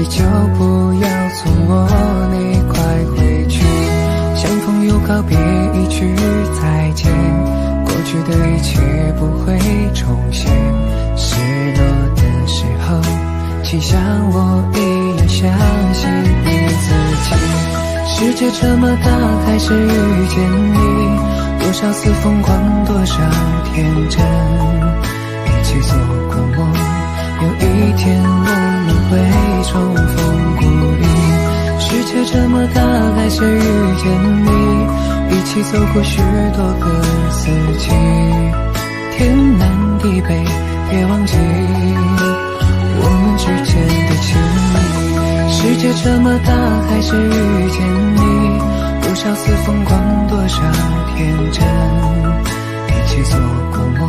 就不要从我那块回去，相逢又告别，一句再见，过去的一切不会重现。失落的时候，请像我一样相信你自己。世界这么大，还是遇见你，多少次疯狂，多少天真，一起做过梦，有一天我们会重逢故里。世界这么大，还是遇见你，一起走过许多个四季，天南地北，别忘记我们之间的情谊。世界这么大，还是遇见你，多少次疯狂，多少天真，一起做过梦，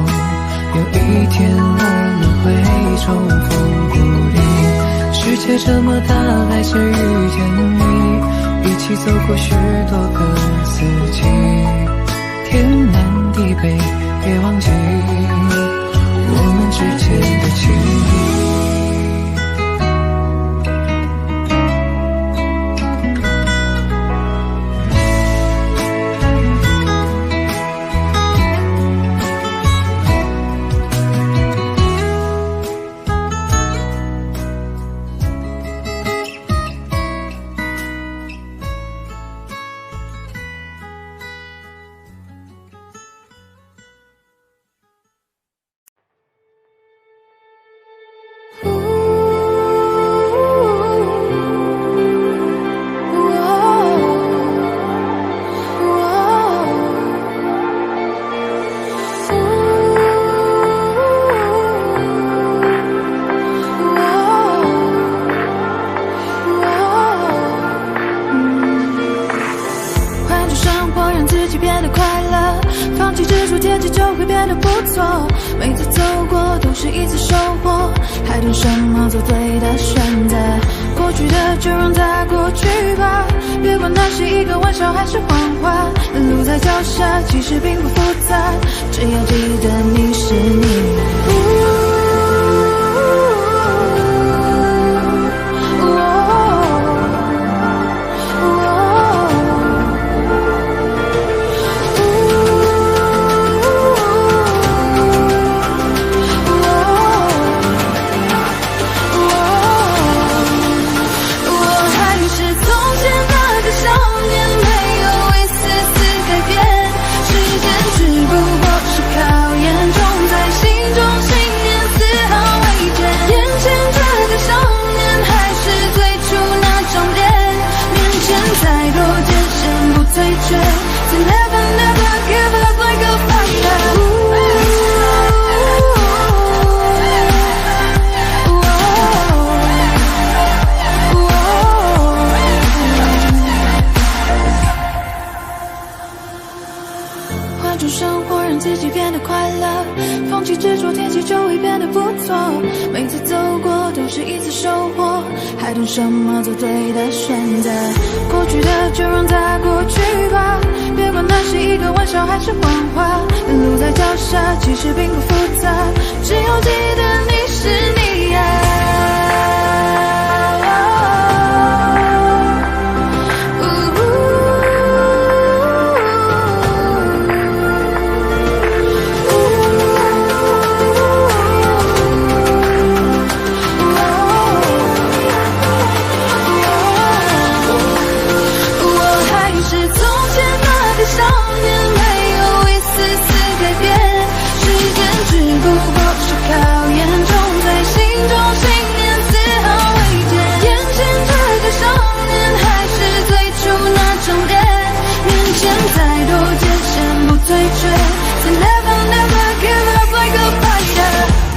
有一天我们会重逢故里。世界这么大，还是遇见你，一起走过许多个四季，天南地北，别忘记我们之间的情谊。每次走过都是一次收获，还等什么做对的选择？过去的就让它过去吧，别管它是一个玩笑还是谎话。路在脚下，其实并不复杂，只要记得你是你。还等什么做对的选择？过去的就让它过去吧，别管它是一个玩笑还是谎话。路在脚下，其实并不复杂，只要记得你是你呀。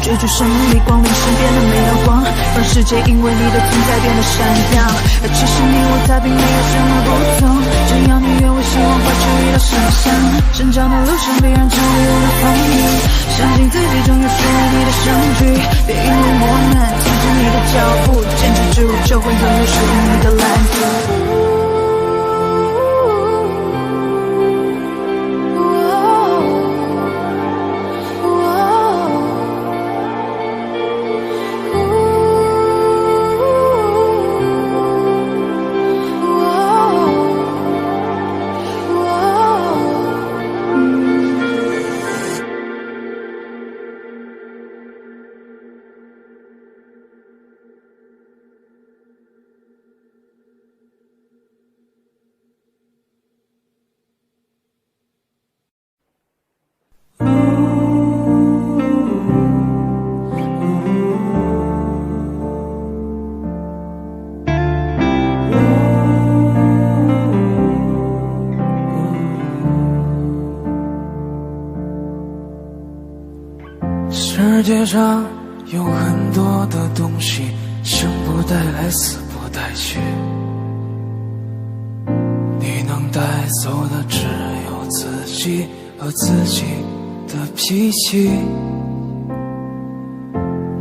追逐生命里光临身边的每道光，让世界因为你的存在变得闪亮。而其实你我他并没有什么不同，只要你愿为希望怀着一道想象，成长的路上必然成为我的风雨，相信自己终有属于你的胜局。别因为磨难停止你的脚步，坚持住就会拥有属于你的蓝图。世界上有很多的东西，生不带来，死不带去，你能带走的只有自己和自己的脾气。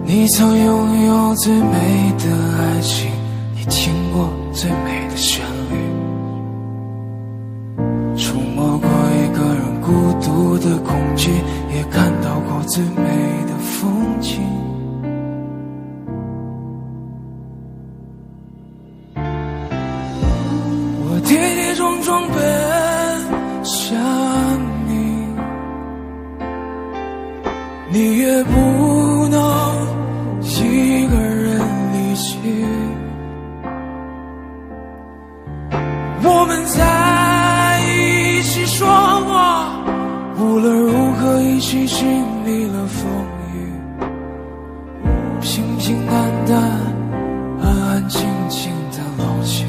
你曾拥有最美的爱情，你听过最美的旋律，触摸过一个人孤独的恐惧，也看到过最美的风景。我跌跌撞撞奔向你，你也不能一个人离去，我们在一起说过，无论如何一起经历了风雨，平平淡淡，安安静静的老去。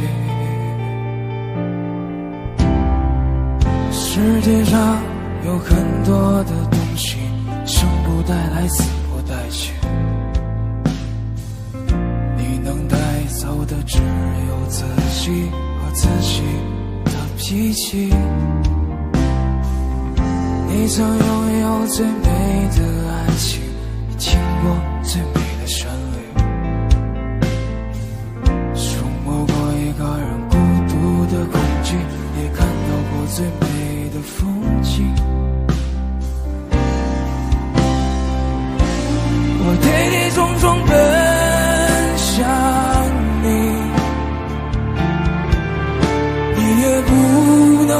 世界上有很多的东西，生不带来，死不带去，你能带走的只有自己和自己的脾气。你曾拥有最美的爱情，你听过最美的旋律，触摸过一个人孤独的恐惧，也看到过最美的风景。我跌跌撞撞奔向你，你也不能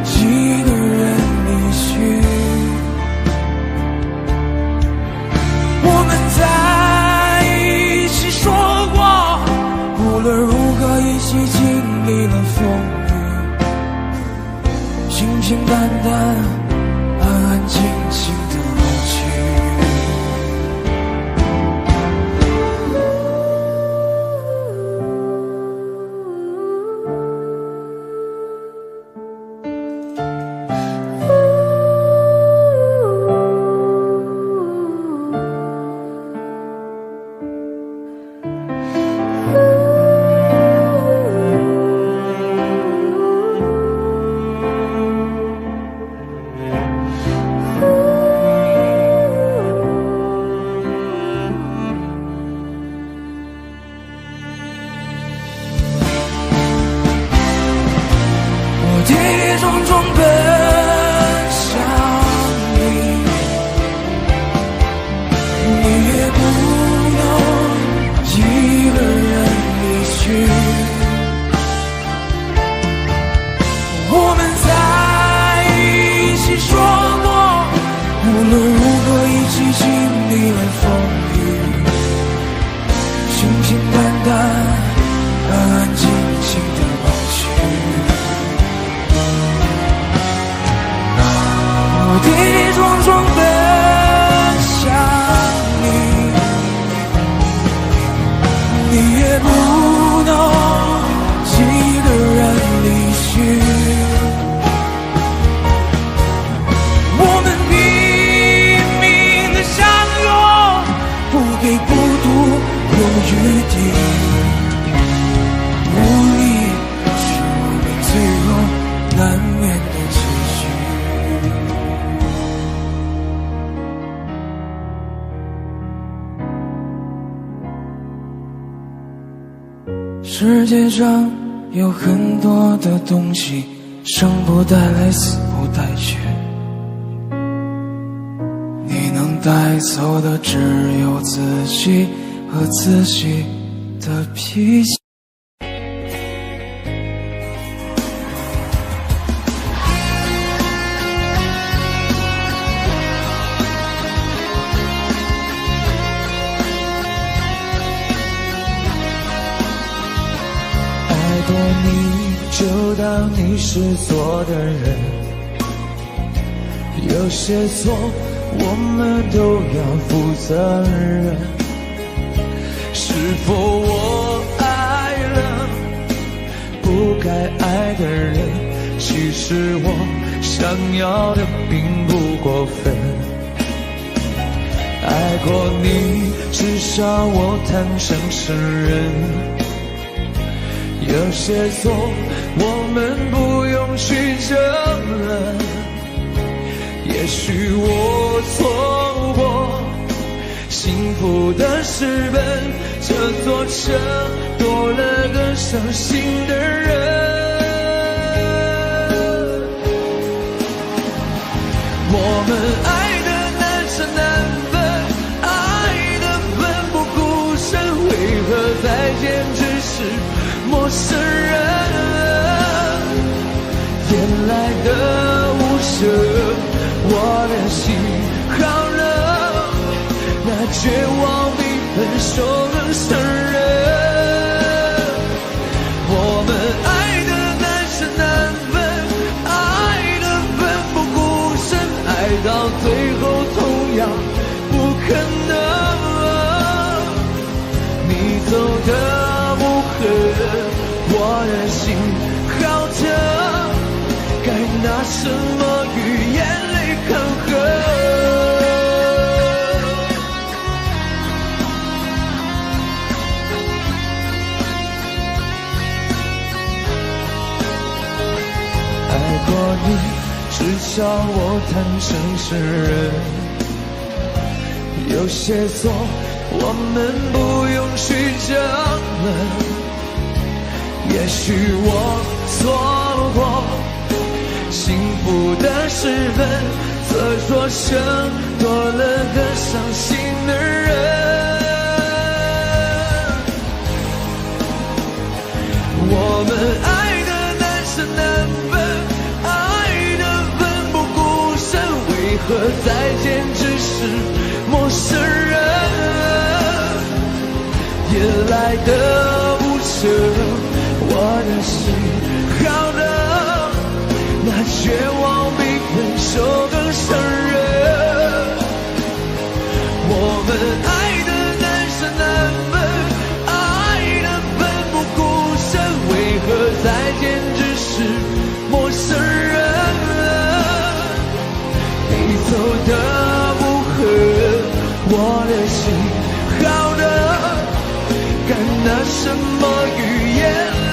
一个人离去，我们在一起说过，无论如何一起经历了风雨，平平淡淡，安安静静的老去。跌跌撞撞奔向你，你也不能一个人离去，我们在一起说过，无论如何一起经历了风雨，平平淡淡，安安静静的老去。我跌跌撞撞奔向你，你也不能一个人离去，我们拼命的相拥，不给孤独留余地，无力是我们最后难免的结局。世界上有很多的东西，生不带来，死不带去，你能带走的只有自己和自己的脾气。过你就当你是错的人，有些错我们都要负责任。是否我爱了不该爱的人？其实我想要的并不过分。爱过你，至少我坦诚承认，有些错我们不用去争论。也许我错过幸福的时分，这座城多了个伤心的人。我们爱的难舍难分，爱的奋不顾身，为何再见只是陌生人？原来的无声，我的心好冷，那绝望比分手更伤人。我们爱的难舍难分，爱的奋不顾身，爱到最后同样不可能。你走的不狠，我的心好疼，该拿什么与眼泪抗衡？爱过你，至少我坦诚承认，有些错我们不用去争论。也许我错过幸福的时分，这座城多了个伤心的人。我们爱的难舍难分，爱的奋不顾身，为何再见只是陌生人？夜来的无声，我的心好冷，那绝望比分手更伤人。我们爱的难舍难分，爱的奋不顾身，为何再见只是陌生人？你走的不狠，我的心好冷，该拿什么与眼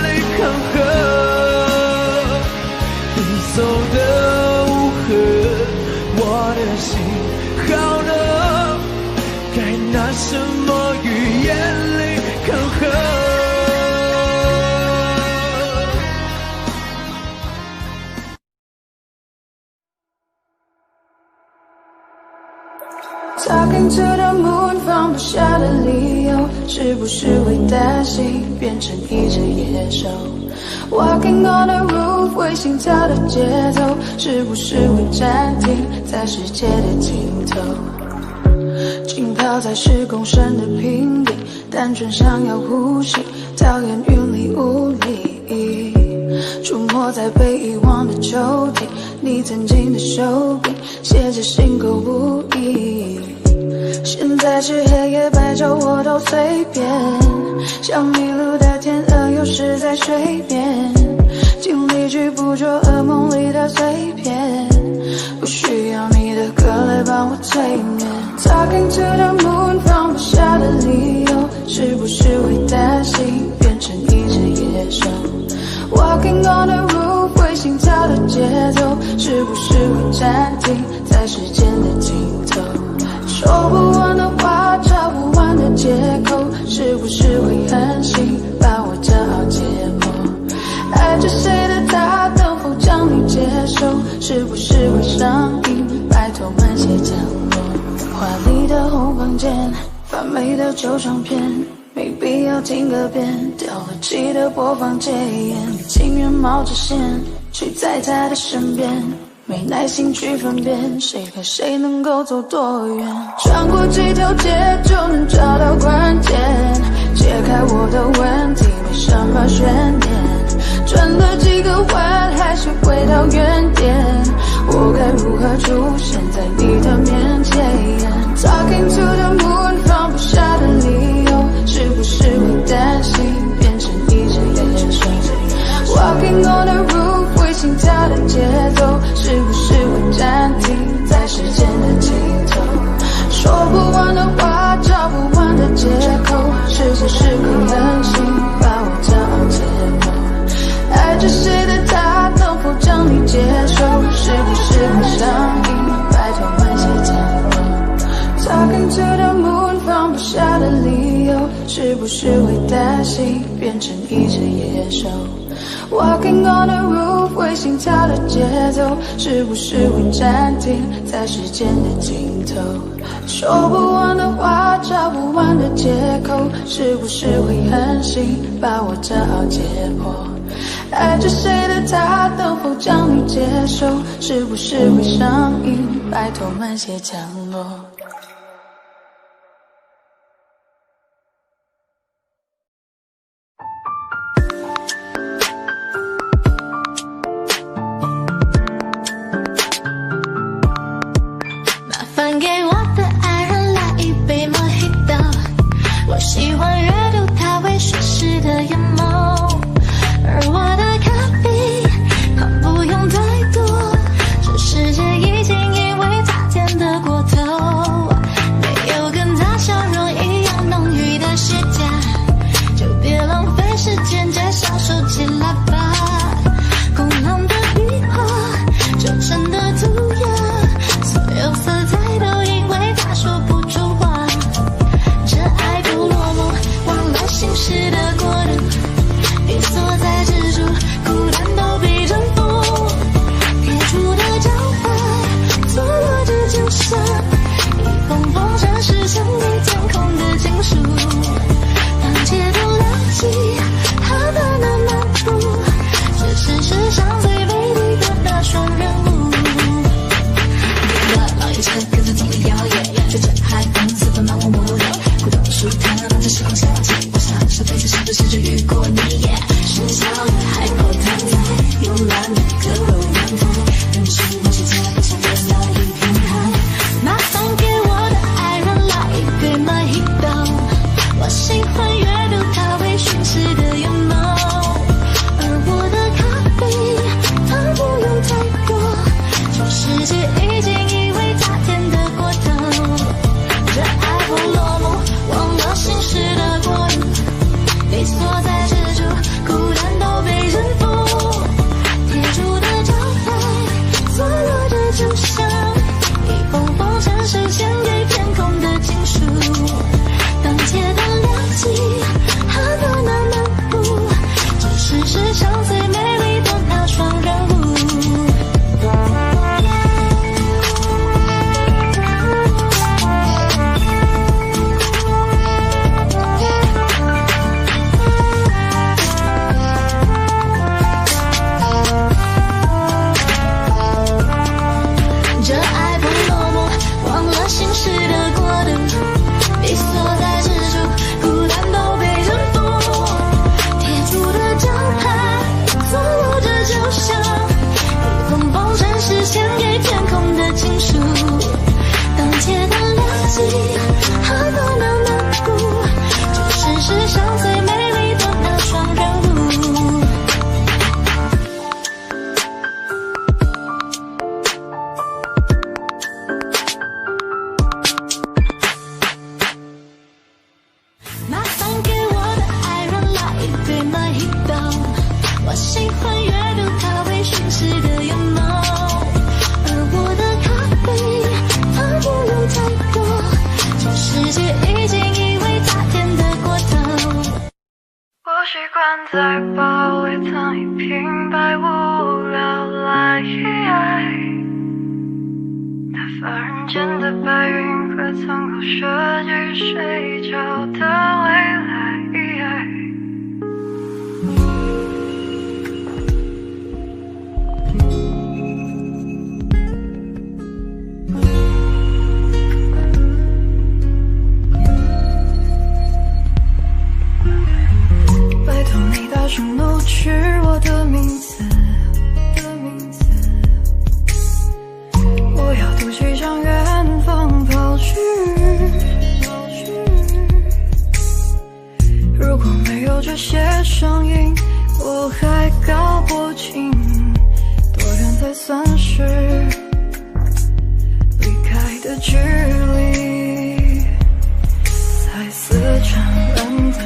泪抗衡？你走的无痕，我的心好冷，该拿什么与眼泪抗衡？Talking to the moon， 放不下的理由，是不是会担心变成一只野兽 ？Walking on the roof， 为心跳的节奏，是不是会暂停在世界的尽头？浸泡在10公升的瓶底，单纯想要呼吸，讨厌云里雾里。出没在被遗忘的抽屉，你曾经的手笔，写着心口不一。现在是黑夜白昼我都随便，像迷路的天鹅有时在水边，尽力去捕捉噩梦里的碎片，不需要你的歌来帮我催眠。Talking to the moon， 放不下的理由，是不是会担心变成一只野兽？ Walking on the roof， 为心跳的节奏，是不是会暂停在时间的尽头？说不完的话，找不完的借口，是不是会狠心把我骄傲淹没？爱着谁的他，能否将你接受？是不是会上瘾？拜托慢些降落。华丽的红房间，发霉的旧唱片。 没必要听个遍，掉了漆的播放戒烟，情愿冒着险睡在他的身边，没耐心去分辨谁和谁能够走多远。穿过几条街就能找到关键，解开我的问题没什么悬念，转了几个弯还是回到原点，我该如何出现在你的面前 ？Talking to the moon， 放不下的理由。 是不是会担心变成一只野兽 ？Walking on the roof， 为心跳的节奏，是不是会暂停在时间的尽头？说不完是不是会担心变成一只野兽 ？Walking on the roof， 会心跳的节奏，是不是会暂停在时间的尽头？说不完的话，找不完的借口，是不是会狠心把我骄傲解剖？爱着谁的他，能否将你接受？是不是会上瘾，拜托慢些降落？ 给我的爱人来一杯 Mojito， 我喜欢阅读它会顺势的眼眸，而我的咖啡它不用太多，这世界已经因为它甜得过头，没有跟它笑容一样浓郁的世界，就别浪费时间介绍收起来吧，空浪的笔画，真诚的涂鸦，所有色彩。 说不出话，这爱不落幕，忘了心事的国度，你所在之处，孤单都被征服。铁柱的招牌，错落着就像一封封城市献给天空的情书。当街灯亮起，它的那漫步，只是世上最美丽的那双人舞。别了老爷车跟着总理摇曳。 吹着海风，四分漫无目的，古董书摊在时空相接。我想这辈子是不是就遇过你？喧嚣的海口躺在慵懒的歌楼阳台，人群我世界不想的那一片海。麻烦给我的爱人来一杯 Mojito， 我喜欢阅读它会熏湿的眼眸，而我的咖啡它不用太多，这世界已经以为它甜得过头。 这爱不落幕，忘了心事的国度，你所在之处，孤单都被征服。铁柱的招牌，错落着就像一封封城市献给天空的情书。当街灯亮起，它的那漫步，只是世上最美丽的那双人舞。 献给天空的情书，当街灯亮起，它的那漫步，只是世上最美丽的那双人舞。麻烦给我的爱人来一杯 Mojito， 我喜欢阅读它会熏湿的眼眸。 世界已经以为它甜得过头。我习惯在包里藏一瓶白无聊来爱，打发人间的白云和苍口设计睡觉的未来。请录取我的名字，我要赌气向远方跑去。如果没有这些声音，我还搞不清多远才算是离开的距离。在似沉冷的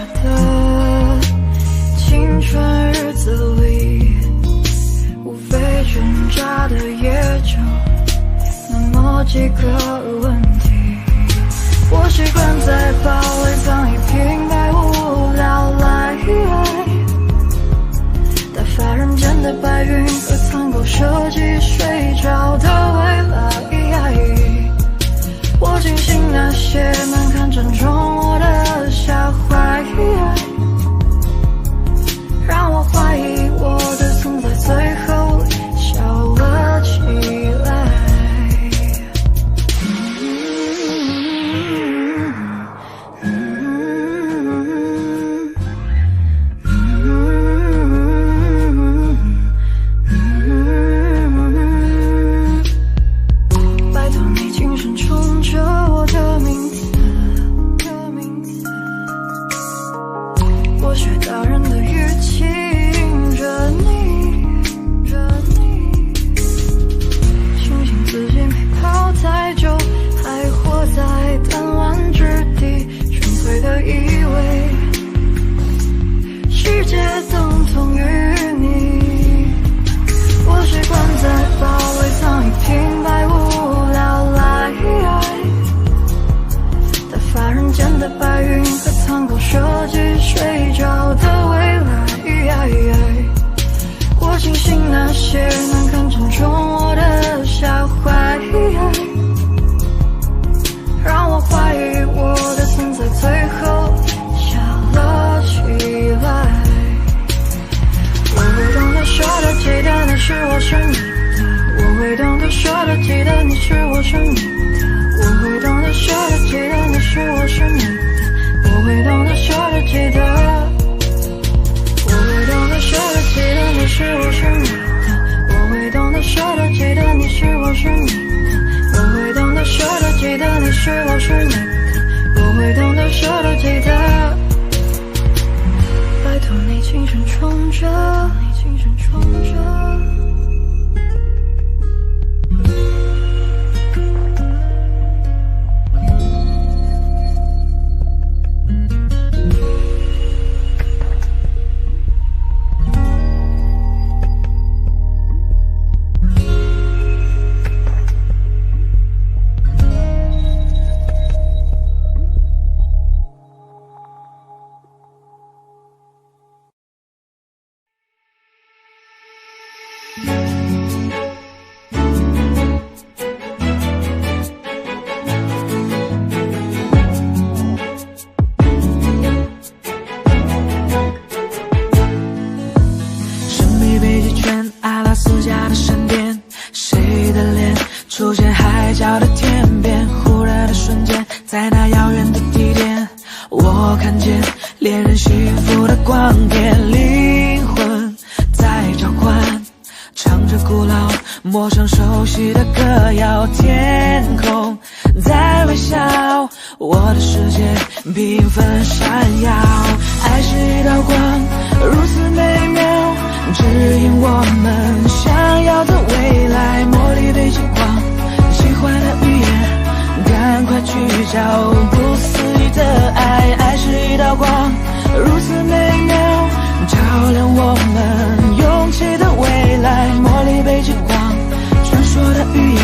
青春日子里，无非挣扎的也就那么几个问题。我习惯在包里放一瓶白无白云和苍狗设计睡着的未来。我庆幸那些门槛正中我的下怀，让我怀疑我的存在最后笑了起来。拜托你轻声冲着我的名字，我学大人的语气迎着你，庆幸自己没跑太久，还活在弹丸之地，纯粹的以为世界等同于你。我习惯在包围藏一瓶白无聊来，打发人间的白云和苍狗设计睡着的未来。我庆幸那些门槛正中我的下怀，让我怀疑我的存在最后笑了起来。我会懂得说的记得你是我是你的，我会懂得说的记得你是我是你的，我会懂得说的记得你是我是你的，我会懂得说的记得，我会懂得说的记得你是我是你的，我会懂得说的记得你是我是你的，我会懂得说的记得你是我是你的，我会懂得说的记得。拜托你轻声冲着，神秘北极圈，阿拉斯加的闪电，谁的脸出现海角的天边？忽然的瞬间，在那遥远的地点，我看见恋人幸福的光点，灵魂在召唤，唱着古老陌生熟悉的歌谣，天空在微笑，我的世界缤纷闪耀。爱是一道光，如此美妙，指引我们想要的未来。茉莉被金光，喜欢的语言，赶快聚焦不思议的爱。爱是一道光，如此美妙，照亮我们勇气的未来。茉莉被金光，传说的语言，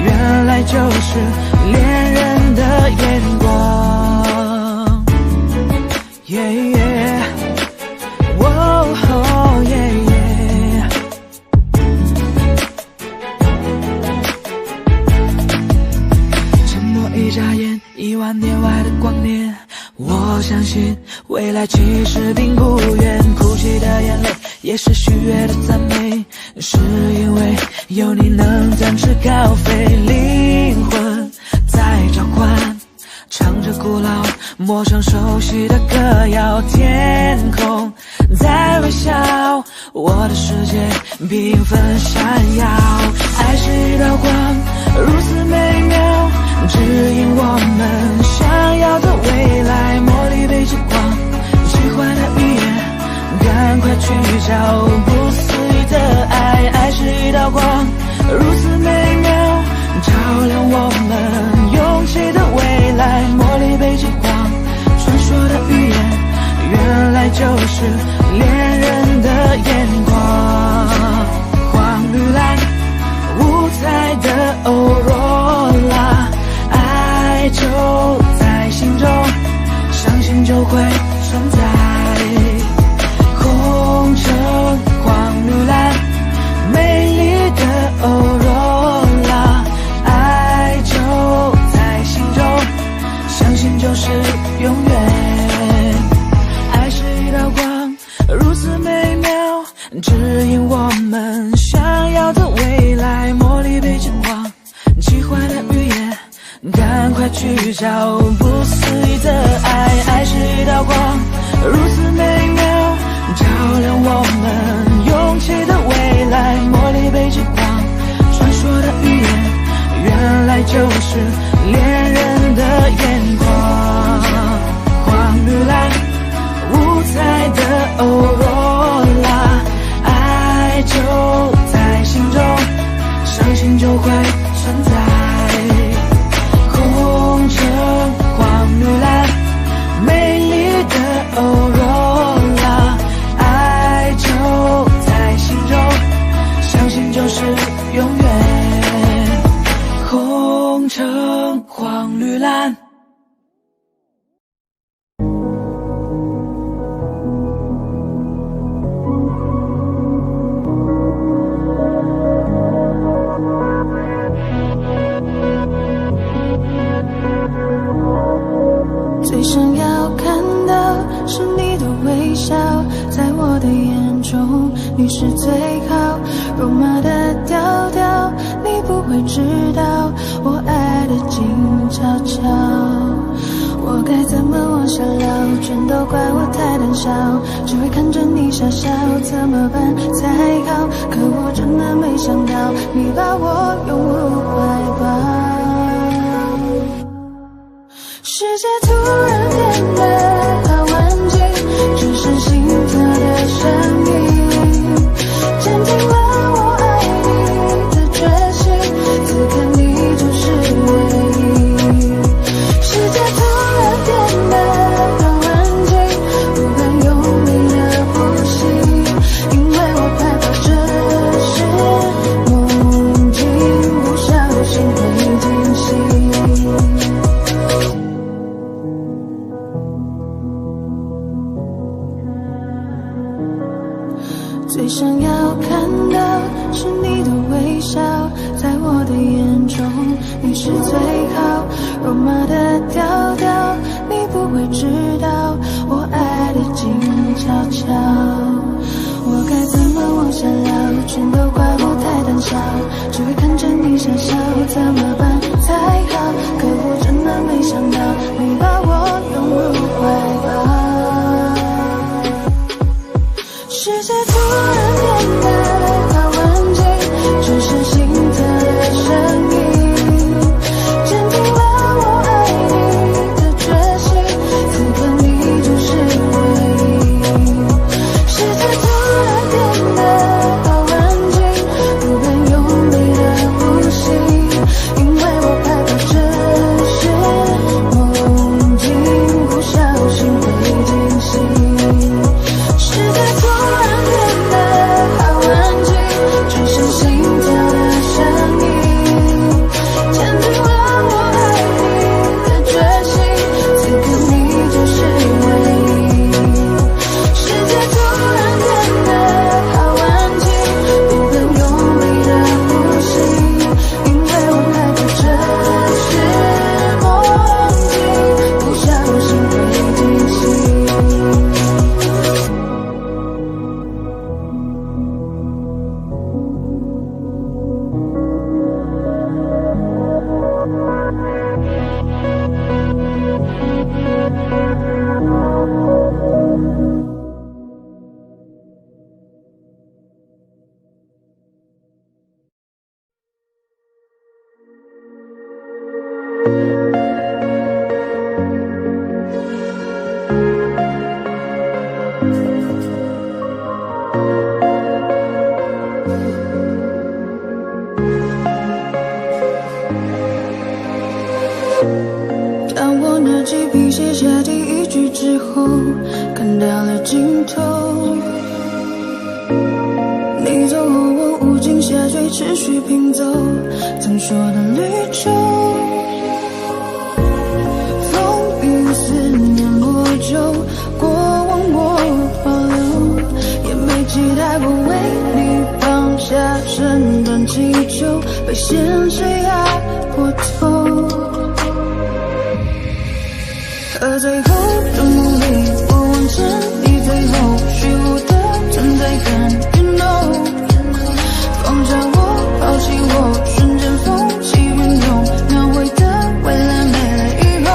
原来就是恋人的眼光。Yeah, yeah. Whoa, oh, yeah, yeah. 沉默一眨眼，10000年外的光年，我相信未来其实并不远。哭泣的眼泪也是喜悦的赞美，是因为有你能展翅高飞。灵魂在召唤，唱着古老陌生熟悉的歌谣，天空在微笑，我的世界缤纷闪耀。爱是一道光，如此美妙，指引我们想要的未来。茉莉被金光，喜欢的语言，赶快聚焦不思议的爱。爱是一道光，如此美妙，照亮我们勇气的未来。茉莉被金光，传说的语言，原来就是恋人的眼光。黄绿蓝五彩的欧若拉，爱就在心中，相信就会存在。红橙黄绿蓝笑，不思议的爱，爱是一道光，如此美妙，照亮我们勇气的未来。茉莉北极光，传说的语言，原来就是恋人的眼光。黄绿蓝，五彩的欧若拉，爱就在心中，相信就会存在。红橙黄绿蓝，美丽的欧若拉，爱就在心中，相信就是永远。红橙黄绿蓝。最想要看到是你的微笑，在我的眼中你是最好。肉麻的调调，你不会知道我爱的静悄悄。我该怎么往下聊？全都怪我太胆小，只会看着你傻笑，怎么办才好？可我真的没想到，你把我拥入怀抱。世界突然变得好安静，只剩心跳的声音，坚定了我爱你的决心，此刻你就是唯一。世界突然变得好安静，不敢用力的呼吸，因为我害怕这是梦境，不小心会惊醒。最想要看到是你的微笑，在我的眼中你是最好。肉麻的调调，你不会知道我爱的静悄悄。我该怎么往下聊？全都怪我太胆小，只会看着你傻笑，怎么办才好？可我真的没想到，你把我拥入怀抱。世界突然变得好安静，只剩心跳的声音，坚定了我爱你的决心，此刻你就是唯一。世界突然变得好安静，不敢用力的呼吸，因为我害怕这是梦境，不小心会惊醒。世界突然变得好安静，只剩心跳的声音，坚定了我爱你的决心，此刻你就是唯一。世界突然变得好安静，不敢用力的呼吸，因为我害怕这是梦境，不小心会惊醒。当我拿起笔写下第一句之后，看到了尽头。你走后，我无尽下坠，持续拼凑曾说的旅程。风雨思念莫久，过往我保留，也没期待过为你放下身段祈求，被现实压迫透。而最后的努力不完成，你最后虚无的存在感 You know， 放下我，抛弃我，瞬间风起云涌，描绘的未来没了以后。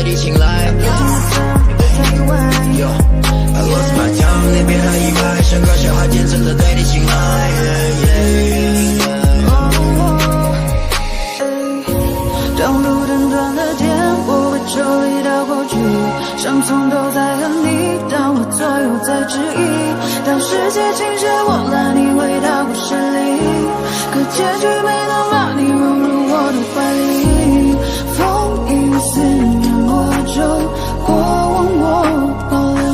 地青睐。I lost my tongue， 那边很意外，像个小孩天真的对你青睐。当路灯断了电，我会抽离到过去，伤痛都在和你，当我左右在质疑，当世界倾斜，我拉你回到故事里，可结局没能把你融入我的怀里。风影思念我就过往我保留，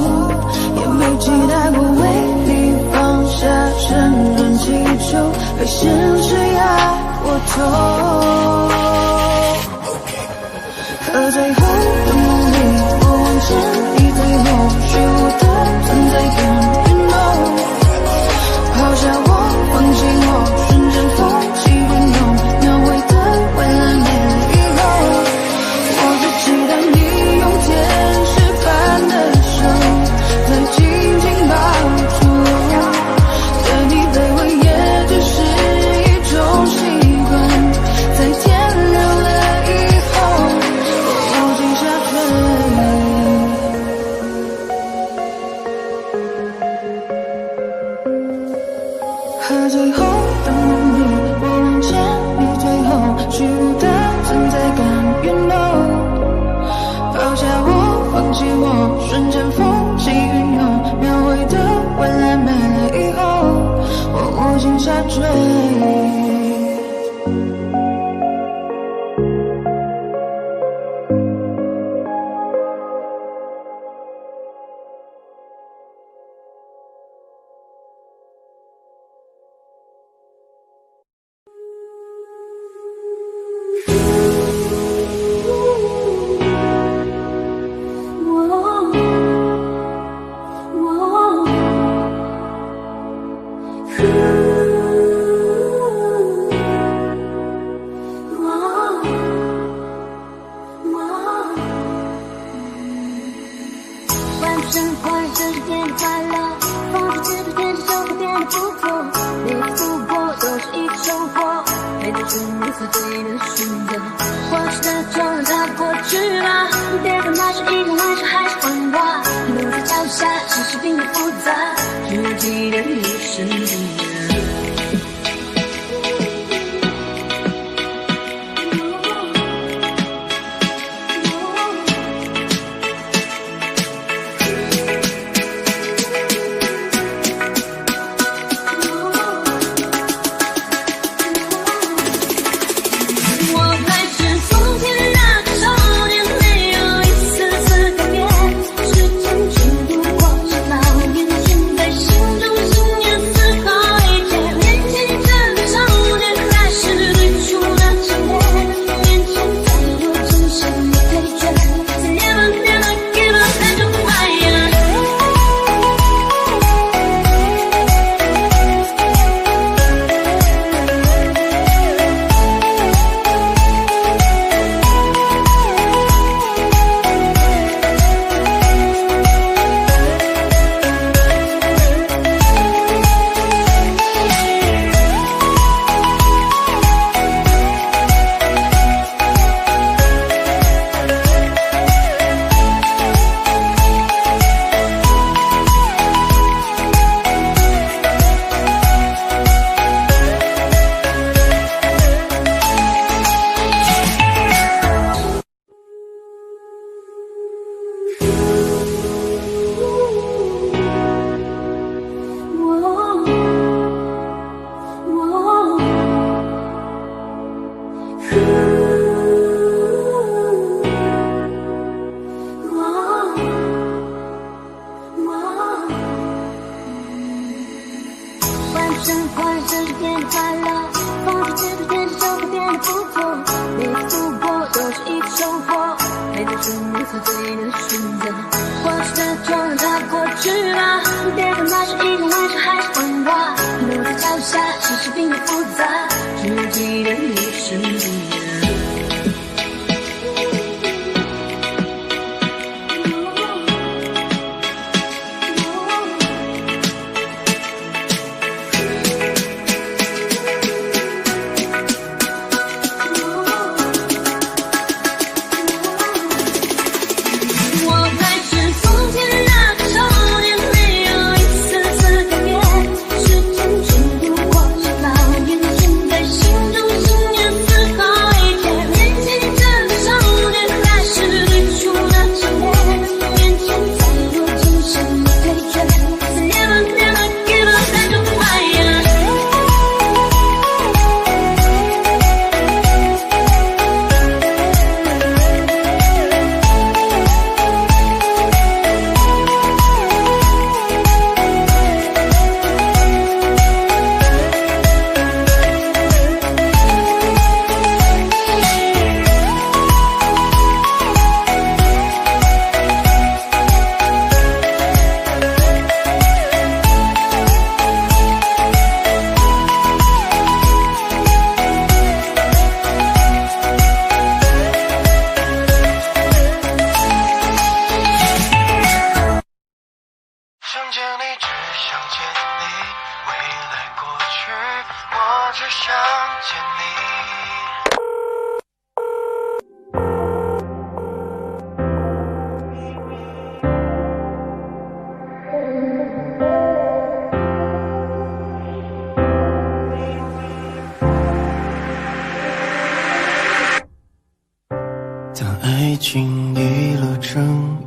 也没期待过为你放下沉沦祈求，被现实压过头。可最后的梦里，我望见你最后虚无的存在感，you know， 抛下我，放弃我，瞬间风起云涌，描绘的未来没了以后，我只期待你用天使般的手，再紧紧抱住我，对你卑微也只是一种习惯，在天亮了以后。和最后的梦里，我望见你最后虚无的存在感，you know， 抛下我，放弃我，瞬间风起云涌，描绘的未来没了以后，我无心下坠。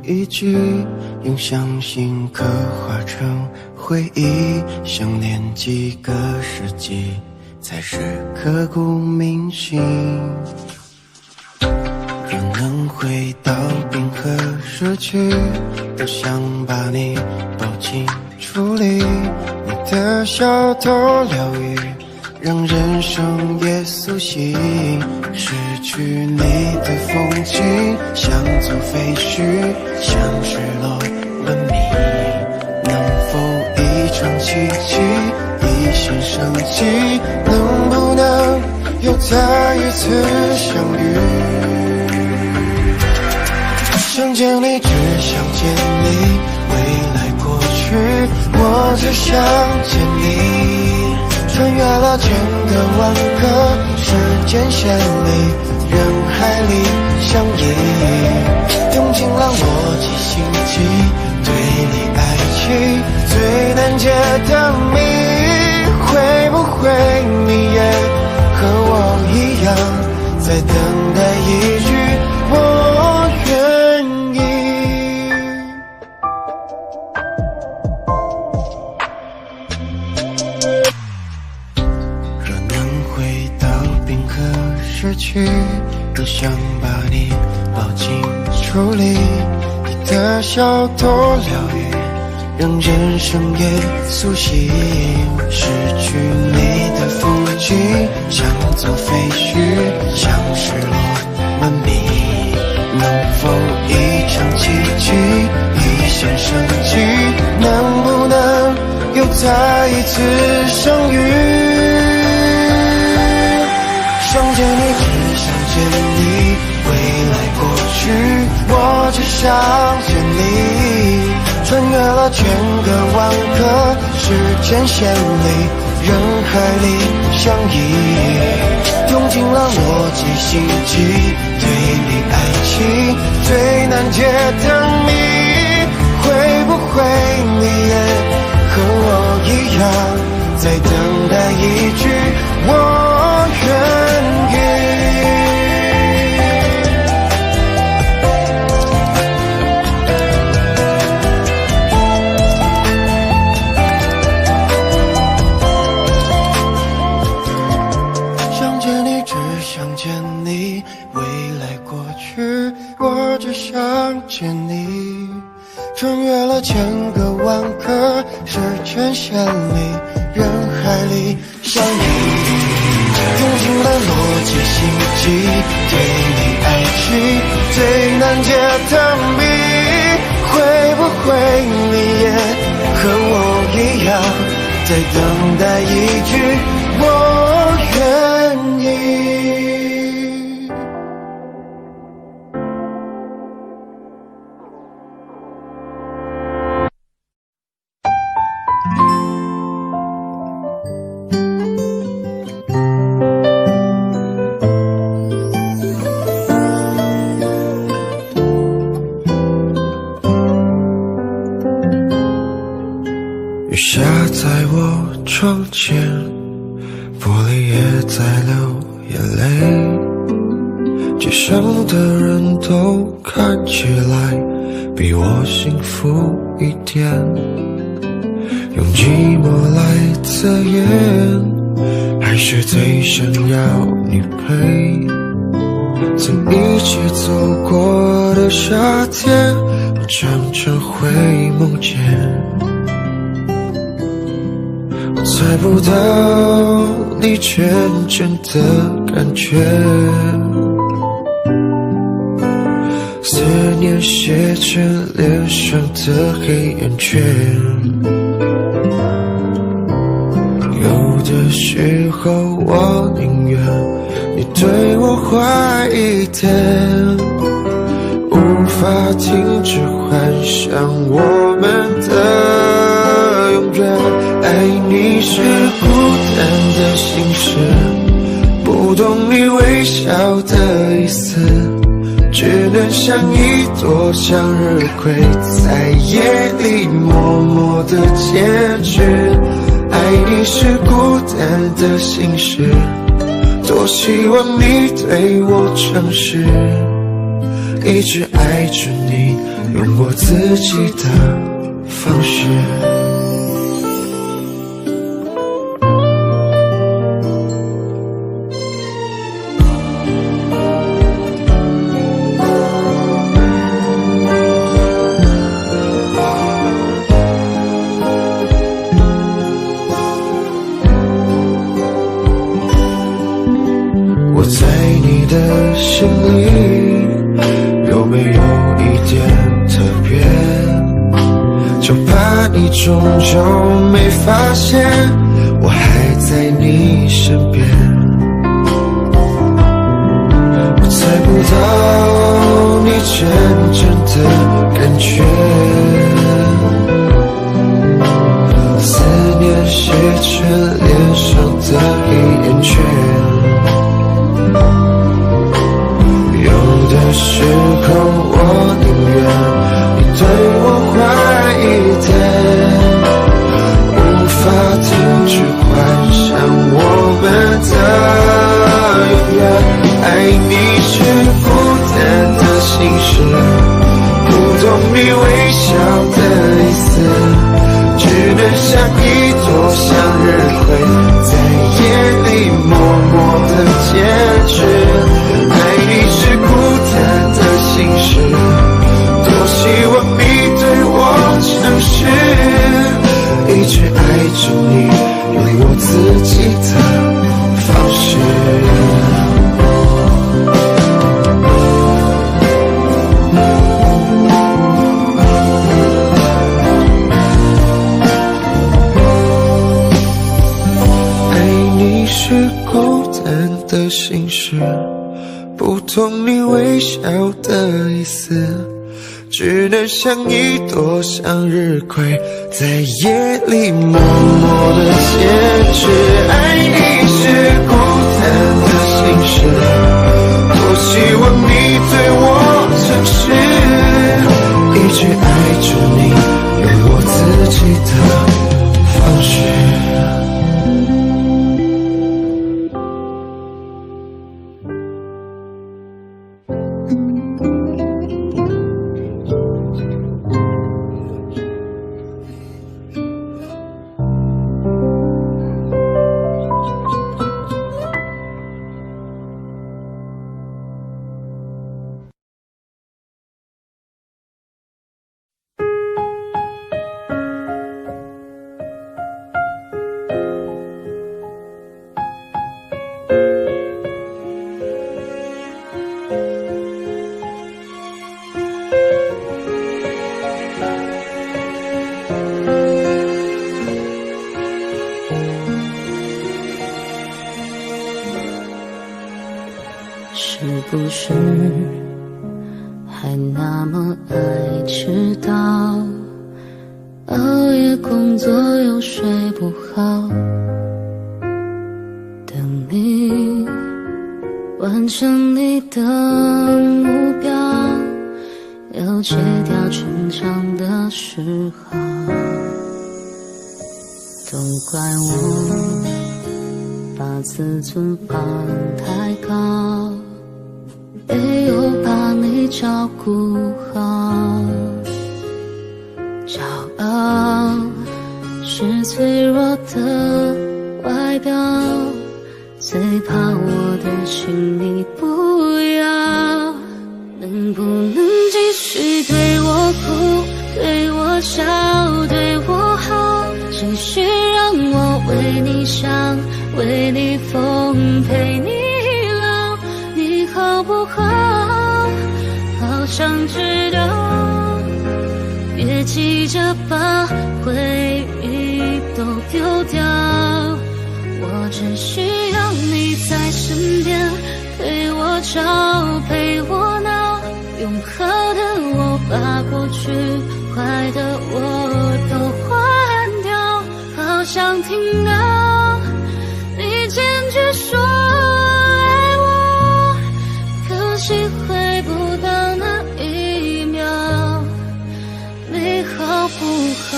一句，用相信刻画成回忆，想念几个世纪，才是刻骨铭心。若能回到冰河时期，多想把你抱紧处理，你的小偷疗愈，让人生也苏醒。失去你的风景，像座废墟，像失落了你。能否一场奇迹，一线生机？能不能有再一次相遇？想见你，只想见你，未来过去，我只想见你。穿越了千个万个时间线里，人海里相依，用尽了逻辑心机，对你爱情最难解的谜。会不会你也和我一样，在等待一句我愿意？失去，多想把你抱紧处理，你的小偷疗愈，让人生也苏醒。失去你的风景，像座废墟，像失落了你。能否一场奇迹，一线生机？能不能有再一次相遇？想见你，只想见你，未来过去，我只想见你。穿越了千个万个时间线里，人海里相依，用尽了逻辑心机，对你爱情最难解的谜。会不会你也和我一样，在等待一句我愿意？想见你，只想见你，未来过去，我只想见你。穿越了千个万个时间线里，人海里相依，用尽了逻辑心机，对你爱情最难解的谜。会不会你也和我一样，在等待一句我愿意？雨下在我窗前，玻璃也在流眼泪，街上的人都看起来比我幸福一点，用寂寞来测验，还是最想要你陪。曾一起走过的夏天，我常常会梦见，我猜不到你真正的感觉，思念写成脸上的黑眼圈，有的时候我宁愿你对我坏一点，无法停止幻想我们的永远。爱你是孤单的心事，不懂你微笑的意思，只能像一朵向日葵，在夜里默默地坚持。爱你是孤单的心事，多希望你对我诚实，一直爱着你，用我自己的方式。我在你的心里有没有一点特别？就怕你终究没发现，我还在你身边。我猜不到你真正的感觉，思念写成脸上的黑眼圈。有的时候我宁愿你对我坏一点，无法停止幻想我们的永远。爱你是孤单的心事，不懂你微笑的意思，只能像一朵向日葵，在夜里默默的坚持。孤单的心事，多希望你对我诚实，一直爱着你，用我自己的方式。爱你是孤单的心事，不懂你微笑的意思，只能像一朵向日葵，在夜里默默的坚持。爱你是孤单的心事，多希望你对我诚实，一直爱着你，用我自己的方式。是不是还那么爱迟到？熬夜工作又睡不好，等你完成你的目标，要戒掉逞强的嗜好。都怪我把自尊放太高，没有把你照顾好。骄傲是脆弱的外表，最怕我的心你不要。能不能继续对我哭，对我笑，对我好，继续让我为你想，为你疯，陪你老，你好不好？好想知道，别急着把回忆都丢掉，我只需要你在身边，陪我吵，陪我闹，用好的我把过去坏的我都换掉，好想听到你坚决说爱我，可惜回不到那一秒，你好不好？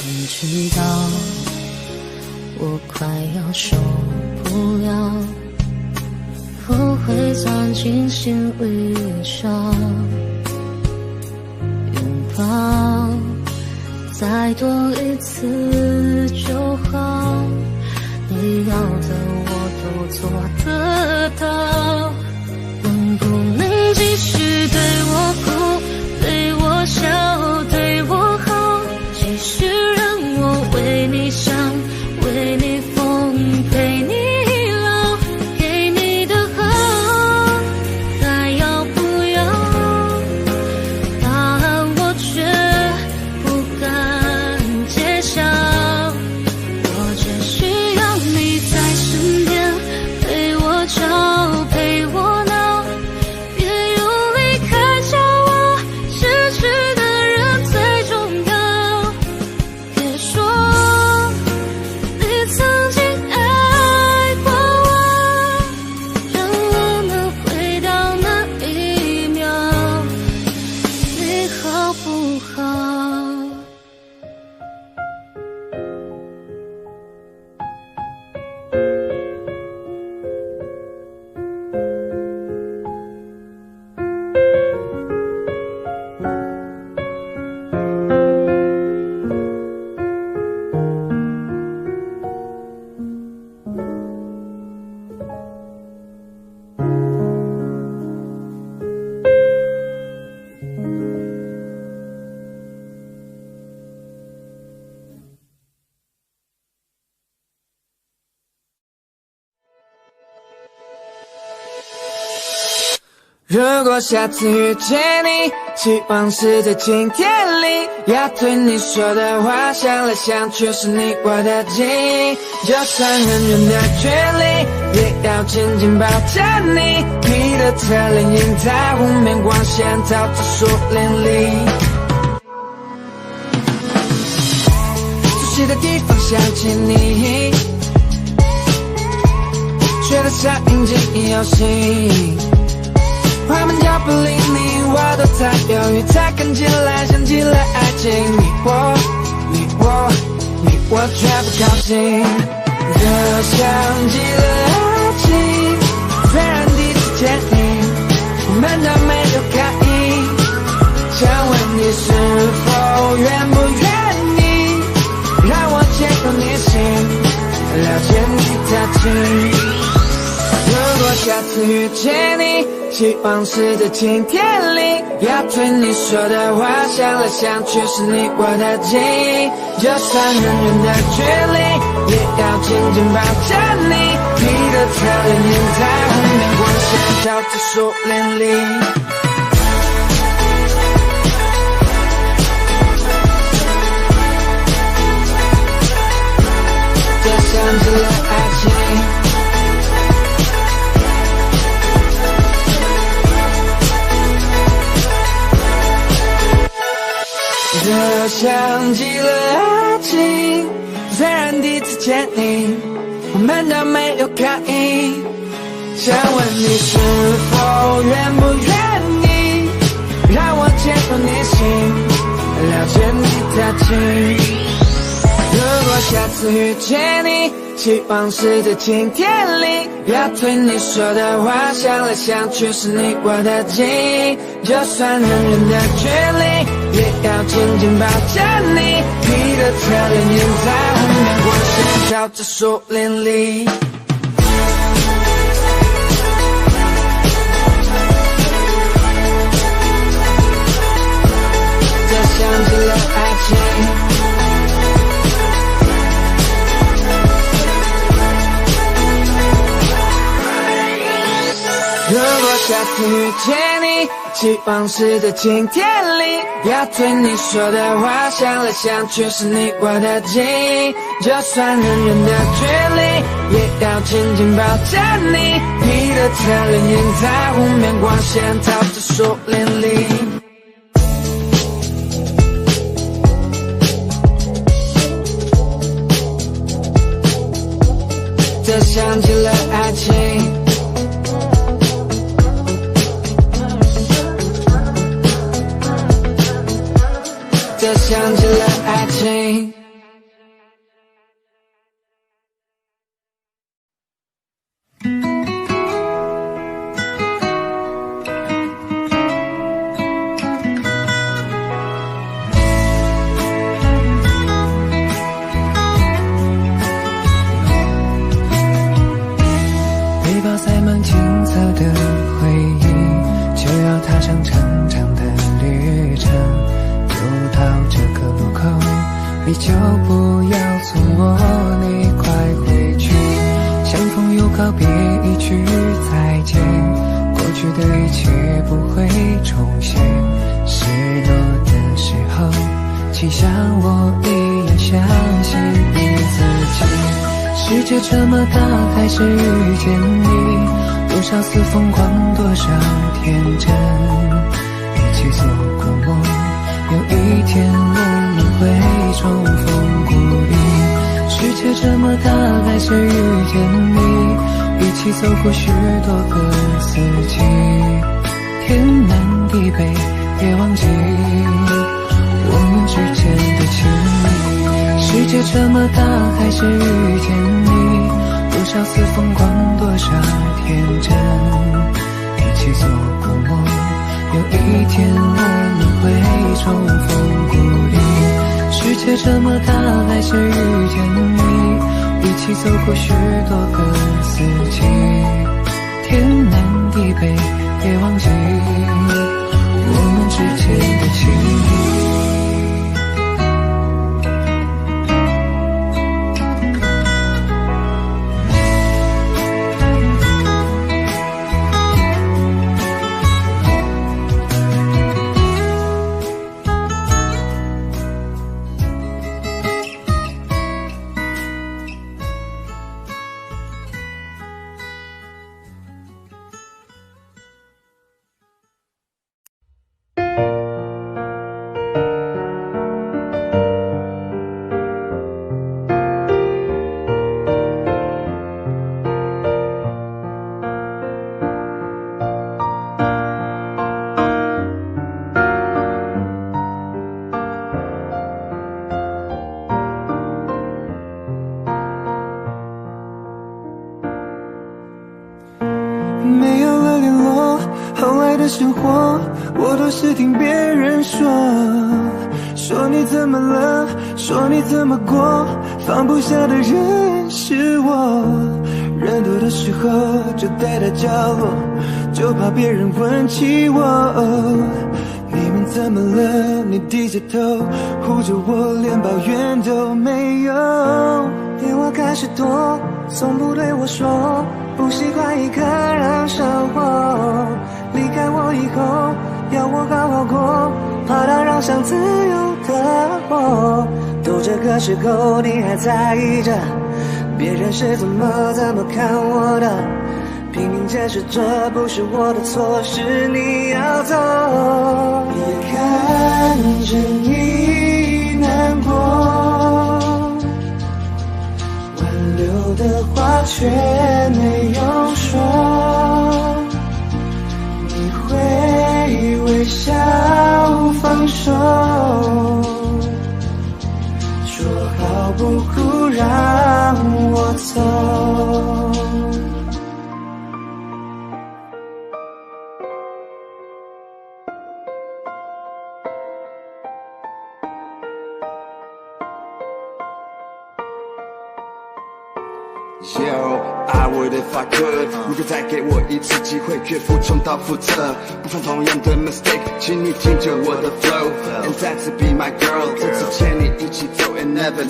你知道我快要受不了，我会钻进心里找拥抱，再多一次就好，你要的我都做得到。能不能继续对我哭，对我笑，对我好，继续让我为你想，为你疯，陪你老，给你的好，还要不要？答案我却不敢揭晓，我只需要你在身边，陪我吵，陪我闹，别用离开叫我失去的人最重要。别说你曾经爱过我，让我能回到那一秒，你好不好？如果下次遇见你，希望是在今天里，要对你说的话，想来想去是你我的记忆。就算很远的距离，也要紧紧抱着你。你的侧脸映在湖面光线，照着树林里。熟悉的地方想起你，觉得像引进游戏。他们叫不理你，我都在犹豫，才看起来像极了爱情。你我却不靠近，就像极了爱情。虽然第一次见你，我们都没有刻意，想问你是否愿不愿意，让我牵动你心，了解你的情。如果下次遇见你，希望是在今天里，要对你说的话，想来想去是你我的记忆。就算很远的距离，也要紧紧抱着你。你的侧脸映在湖面光线，照着树林里。就像极了爱情。就像极了爱情，虽然第一次见你，我们都没有刻意，想问你是否愿不愿意，让我牵动你心，了解你的情。如果下次遇见你，希望是在今天里，要对你说的话，想来想去是你我的记忆。就算很远的距离，也要紧紧抱着你。你的侧脸映在湖面光线，照着树林里。就像极了爱情。如果下次遇见你，希望是在今天里，要对你说的话，想来想去是你我的记忆。就算很远的距离，也要紧紧抱着你。你的侧脸映在湖面光线，照着树林里。就这像极了爱情，这像极了爱情。背包塞满青涩的回忆，就要踏上长长的旅程。走到这个路口，你就不要从我那块回去。相逢又告别，一句再见，过去的一切不会重现。失落的时候，请像我一样相信你自己。世界这么大，还是遇见你，多少次疯狂，多少天真，一起做过梦，有一天我们会重逢故里。世界这么大，还是遇见你，一起走过许多个四季，天南地北，别忘记我们之间的情谊。世界这么大，还是遇见你，多少次疯狂，多少天真，一起做过梦，有一天我们会重逢故里。世界这么大，还是遇见你，一起走过许多个四季，天南地北，别忘记我们之间的情谊。没有了联络，后来的生活我都是听别人说，说你怎么了，说你怎么过，放不下的人是我，人多的时候就待在角落，就怕别人问起我，你们怎么了，你低着头护着我，连抱怨都没有，电话开始多，从不对我说不习惯一个人生活，离开我以后要我好好过，怕打扰上自由的我，都这个时候你还在意着别人是怎么看我的，拼命解释这不是我的错，是你要走，也看着你难过，挽留的话却没有说，你会微笑放手，说好不哭让我走。Yo, I would if I could 如果再给我一次机会，绝不重蹈覆辙，不犯同样的 mistake， 请你听着我的 flow And that's to be my girl， 这次牵你一起走 And never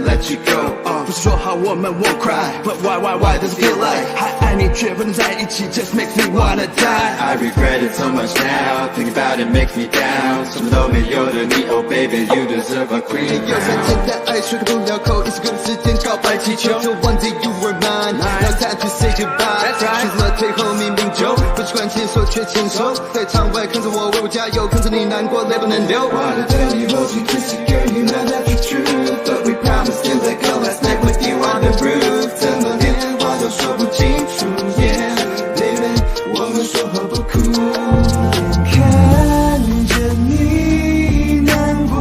let you go， 不是说好我们 won't cry But why does it feel like 还爱你却不能在一起 Just makes me wanna die I regret it so much now Thinking about it makes me down 什么都没有的你 Oh baby you deserve a queen 有三天的爱说个不了口，一起跟时间告白气球，就 one day you were mine Now time to say goodbye 选择了最后命名酒，不习惯牵手却牵手，在场外看着我为我加油，看着你难过泪不能流。 Wanna tell you hold you kiss you girl you know that's the truth But we promised to let go last night with you on the roof 怎么连话都出演 Baby 我们说好不哭，看着你难过，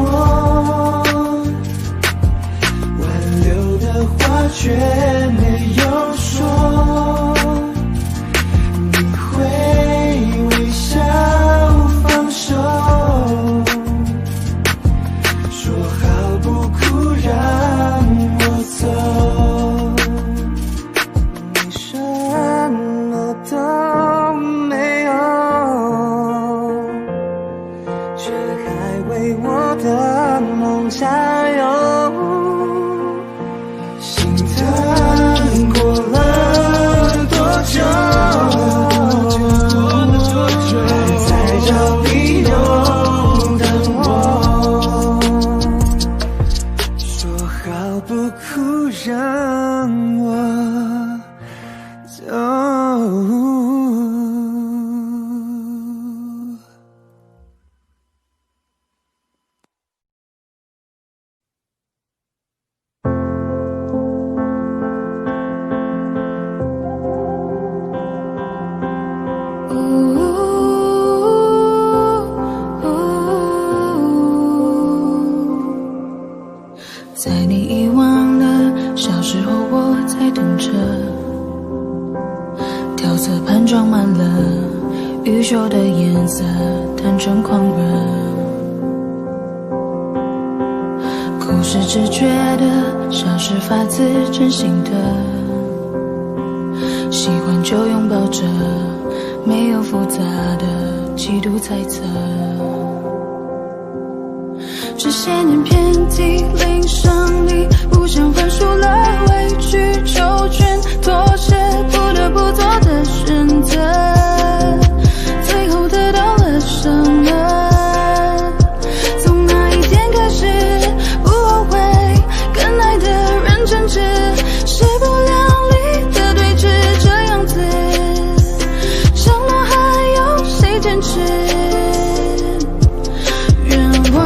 挽留的话却没有说，你会微笑放手，说好不哭让我走，你什么都没有，却还为我的梦加油，心疼过了多久，还在找理由等我，说好不哭让我走。在你遗忘的小时候，我在等着，调色盘装满了欲秀的颜色，单纯狂热。哭是直觉的，笑是发自真心的，喜欢就拥抱着，没有复杂的嫉妒猜测。这些年遍体鳞伤里，不想翻书了，委曲求全，妥协，不得不做的选择，最后得到了什么？从那一天开始，不后悔，跟爱的人争执，势不两立的对峙，这样子，想了还有谁坚持？愿望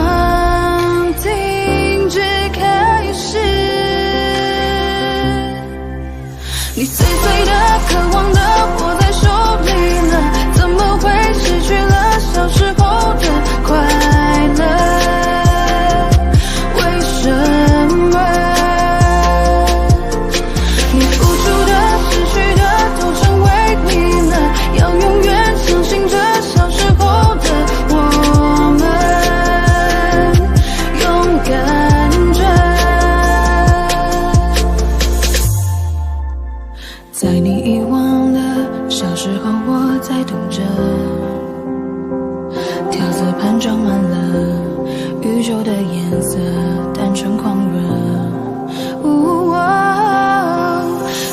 停止开始，你碎碎的渴望的握在手里了，怎么会失去了小时候的快乐？为什么你付出的失去的都成为你了？要永远相信着小时候的我们，勇敢着。在你遗忘的小时候，我在等着，调色盘装满了宇宙的颜色，单纯狂热。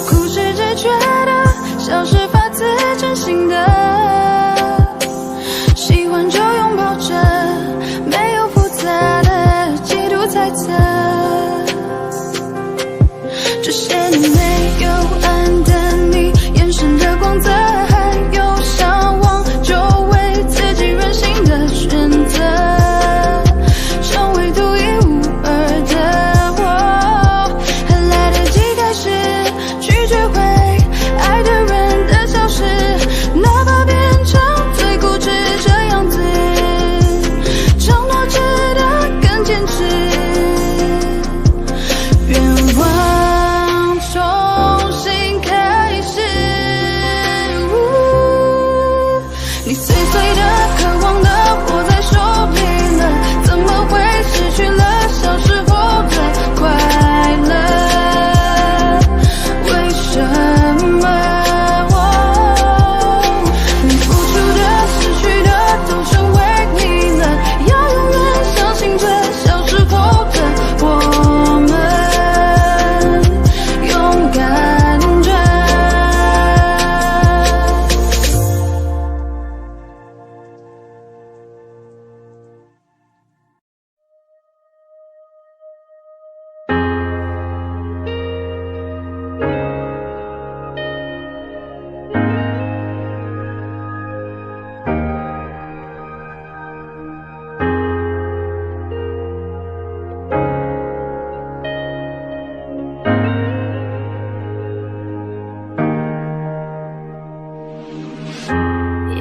哭是直觉的，笑是发自真心的，喜欢就拥抱着，没有复杂的嫉妒猜测。这些年没有暗的你，眼神的光泽，还有向往，就为自己任性的选择，成为独一无二的我，还来得及开始去追回爱的人的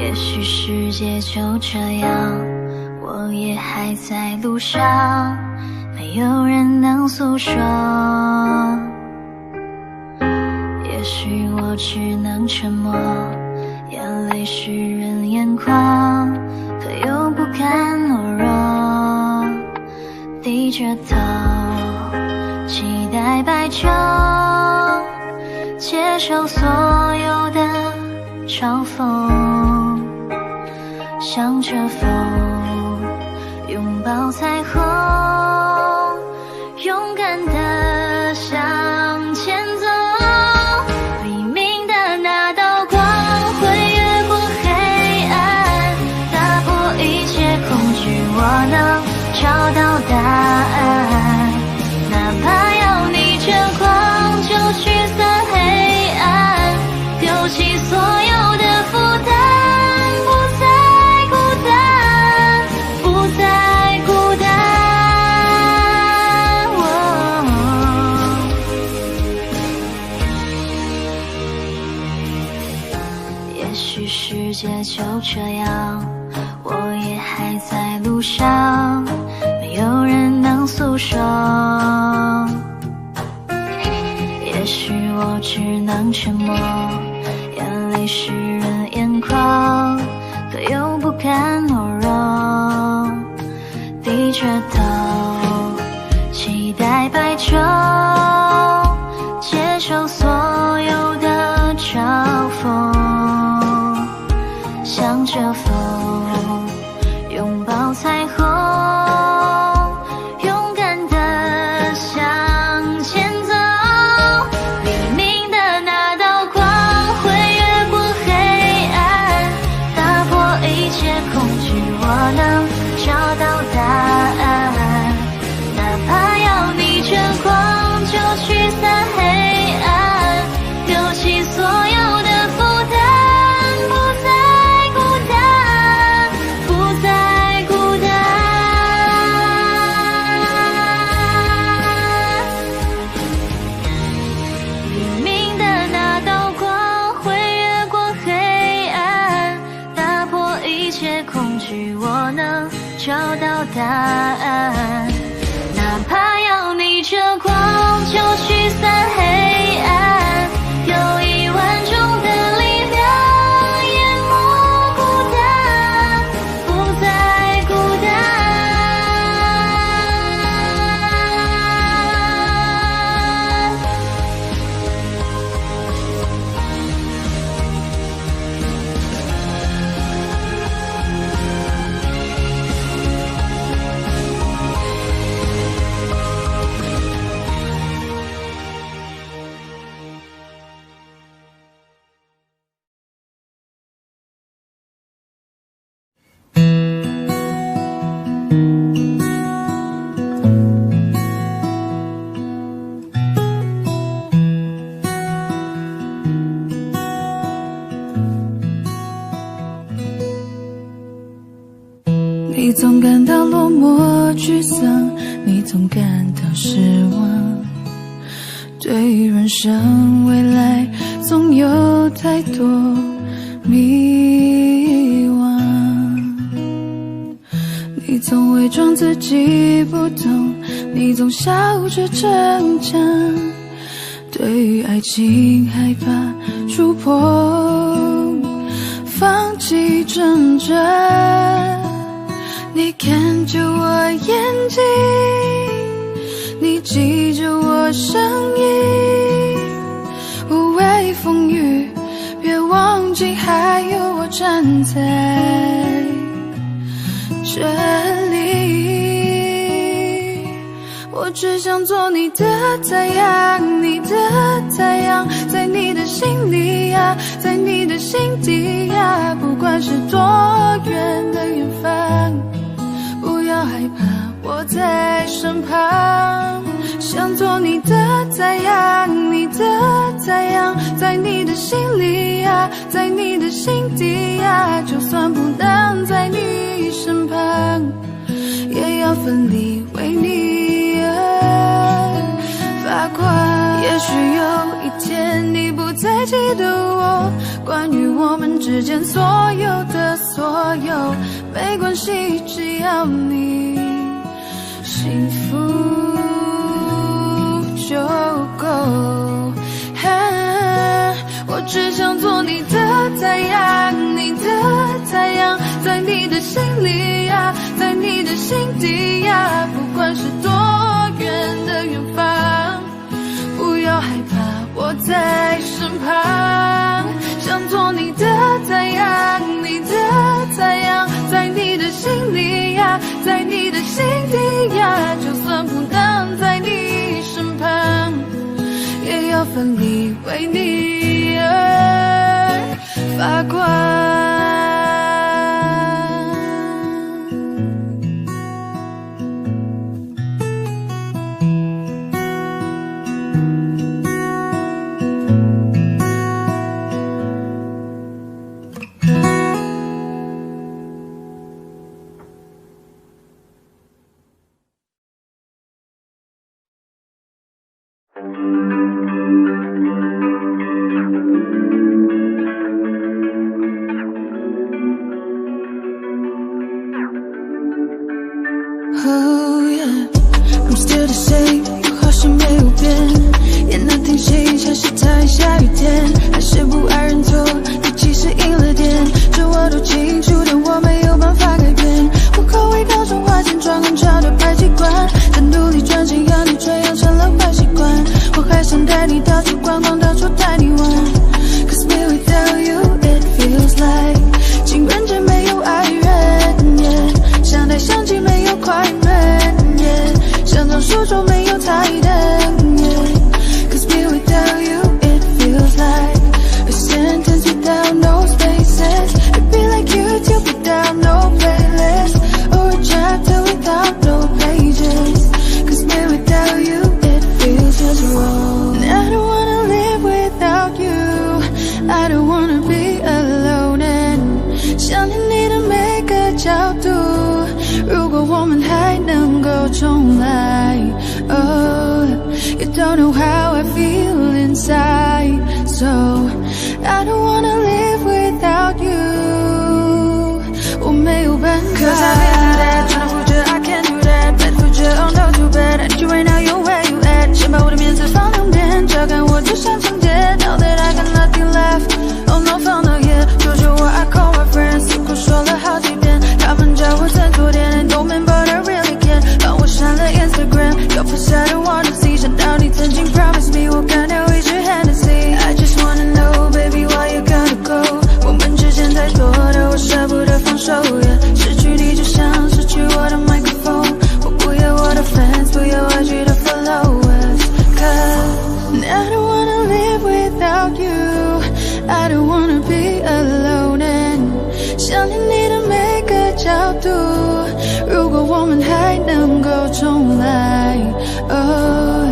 也许世界就这样，我也还在路上，没有人能诉说。也许我只能沉默，眼泪湿润眼眶，可又不甘懦弱，低着头期待白昼，接受所有的嘲讽，向着风拥抱彩虹，勇敢地向前走。黎明的那道光会越过黑暗，打破一切恐惧，我能找到答案。哪怕要逆着光就驱散黑暗，丢弃所有的负担，不再孤单，不再孤单。也许世界就这样，我也还在路上，没有人能诉说。也许我只能沉默，眼泪湿润眼眶，可又不甘懦弱，低着头期待白昼，接受所有的嘲讽，向着风拥抱彩虹，勇敢地向前走。黎明的那道光会越过黑暗，打破一切恐惧，我能找到答案。哪怕要逆着光就驱散黑暗，丢弃所有的负担，不再孤单，不再孤单。黎明的那道光会越过黑暗，打破一切恐惧，我能找到答案。哪怕要逆着光就驱散黑暗，有1万种的力量淹没孤单，不再孤单。你总感到落寞沮丧，你总感到失望，对人生未来总有太多迷惘。你总伪装自己不懂，你总笑着逞强，对于爱情害怕触碰，放弃挣扎。你看着我眼睛，你记着我声音，无畏风雨，别忘记还有我站在这里。我只想做你的太阳，你的太阳，在你的心里呀，在你的心底呀，不管是多远的远方，不要害怕，我在身旁。想做你的太阳，你的太阳，在你的心里呀，在你的心底呀，就算不能在你身旁，也要奋力为你而发光。也许有一天现你不再记得我，关于我们之间所有的所有，没关系，只要你幸福就够。我只想做你的太阳，你的太阳，在你的心里呀，在你的心底呀，不管是多远的远方，不要害怕，我在身旁。想做你的太阳，你的太阳，在你的心里呀，在你的心底呀，就算不能在你身旁，也要奋力为你而发光。Oh yeah, I'm still the same， 我好像没有变。也那天谁像是他下雨天，还是不爱认错，你其实赢了点。这我都清楚，但我没有办法改变。我口味高中花钱装很潮的排气管，在努力赚钱养你，却养成了坏习惯。我还想带你到处逛逛，到处带你玩。Cause me without you, it feels like 情人节没有爱人， yeah， 相待相机没有快门， yeah， 像张书桌没有台灯， yeah， Cause me without you, it feels like a sentence without no spaces. It'd be like YouTube without no playlist, or a chapter without no pages. Cause me without you, it feels just wrong. I don't wanna live without you, I don't wanna be alone. And 想念你的每个角度，如果我们还能够重来。Oh, you don't know how I feel inside, so I don't wanna live without you. 我没有办法 Cause I can't do that, tryna prove you I can't do that. Bad for you, oh no too bad. I need you right now, you're where you at. 先把我的面子放两边，照看我就像情节。Now that I got nothing left, oh no fun no yeah. 求求我 I call my friends， 似乎说了好几遍，他们叫我再多点 I don't mean but I really can't。 帮我删了 Instagram， 要不下 I don't wanna see， 想到你曾经 promise me， 我干掉一支 Hennessy。 I just wanna know baby why you gotta go， 我们之间太多的我舍不得放手 yeah， 失去你就像失去我的麦克风，我不要我的 fans， 不要IG的 followers。 Cause I don't wanna live without you， I don't wanna be alone。 And 想念你的每个角度，如果我们还能够重来。 Oh,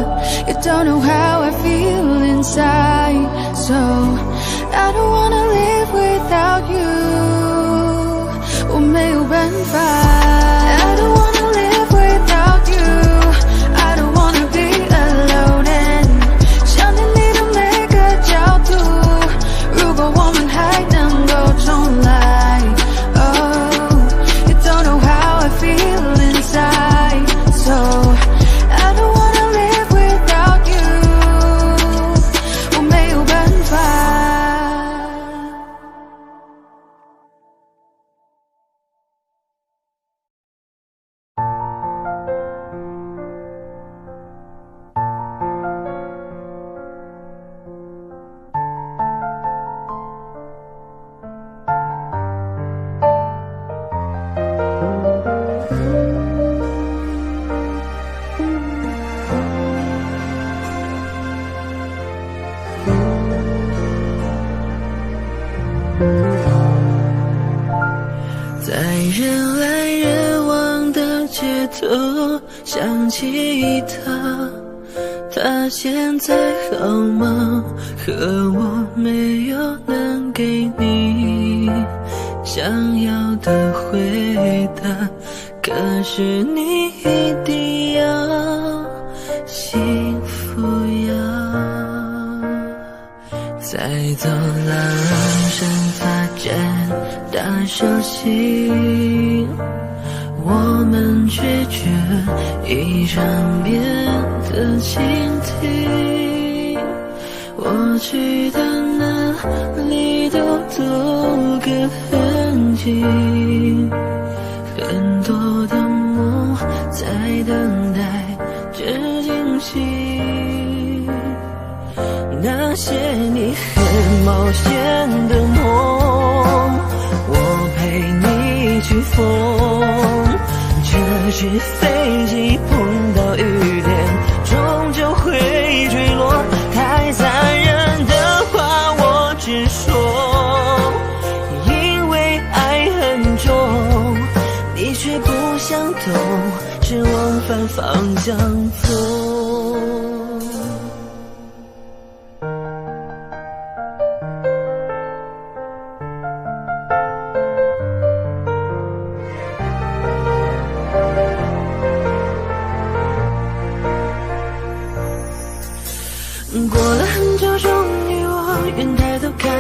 you don't know how I feel inside, so I don't wanna live without you， 我没有办法。 I don't wanna live without you， I don't wanna be alone。 And 想念你的每个角度，如果我们还能够重来。 Oh, you don't know how I feel inside, so I don't wanna live without you， 我没有办法。在人来人往的街头想起他，他现在好吗？可我没有能给你想要的回答，可是你一定要幸福呀。在走廊上发展大手心，我们拒绝一场面的倾听，我去的哪里都多个痕迹，很多的梦在等待着惊喜，那些你很冒险的梦，我陪你去疯。这是飞机碰到雨点，终究会坠落。太残忍的话我直说，因为爱很重，你却不想懂，只往反方向走。过了很久，终于我愿抬头看，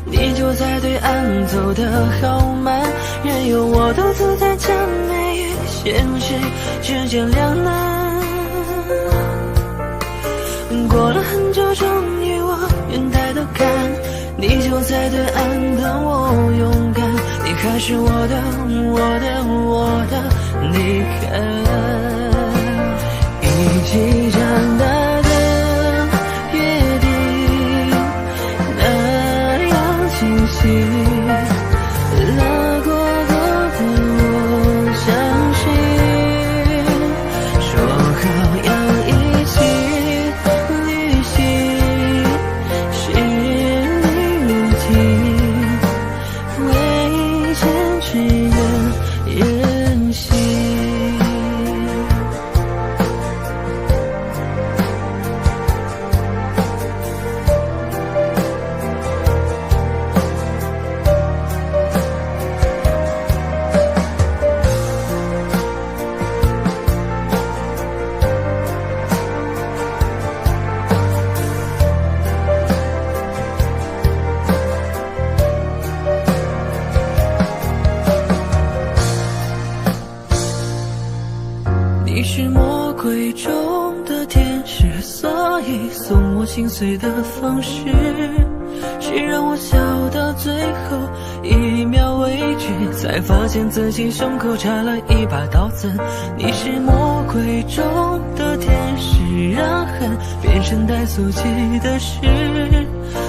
你就在对岸走得好慢，任由我独自在假寐与现实之间两难。过了很久，终于我愿抬头看，你就在对岸等我勇敢，你还是我的，你看，一起长大的约定那样清晰，拉过的我相信，说好要一起旅行，是你如今未坚持的任性。你是魔鬼中的天使，所以送我心碎的方式是让我笑到最后一秒为止，才发现自己胸口插了一把刀子。你是魔鬼中的天使，让恨变成带速记的诗，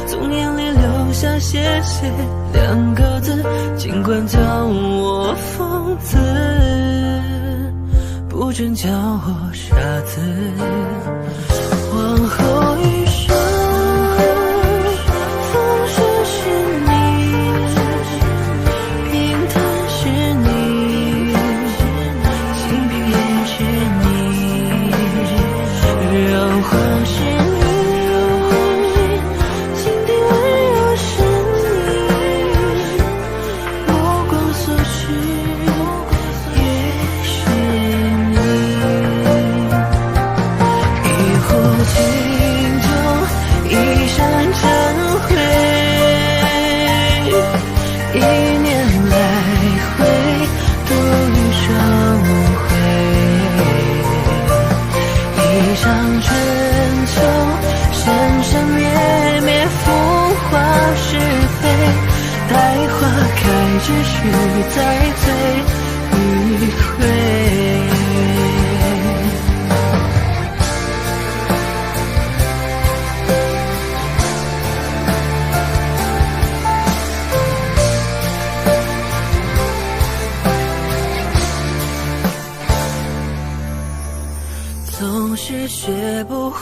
从眼里流下谢谢两个字，尽管叫我疯子，不准叫我傻子。往后余生，风雪是你，平淡是你，清贫也是你，让花是你，心底温柔是你，目光所至也是你。一壶清酒，一山尘灰，一年来回，度余生回。一场春秋，生生灭灭，浮华是非，待花开之时再醉与悔。总是学不会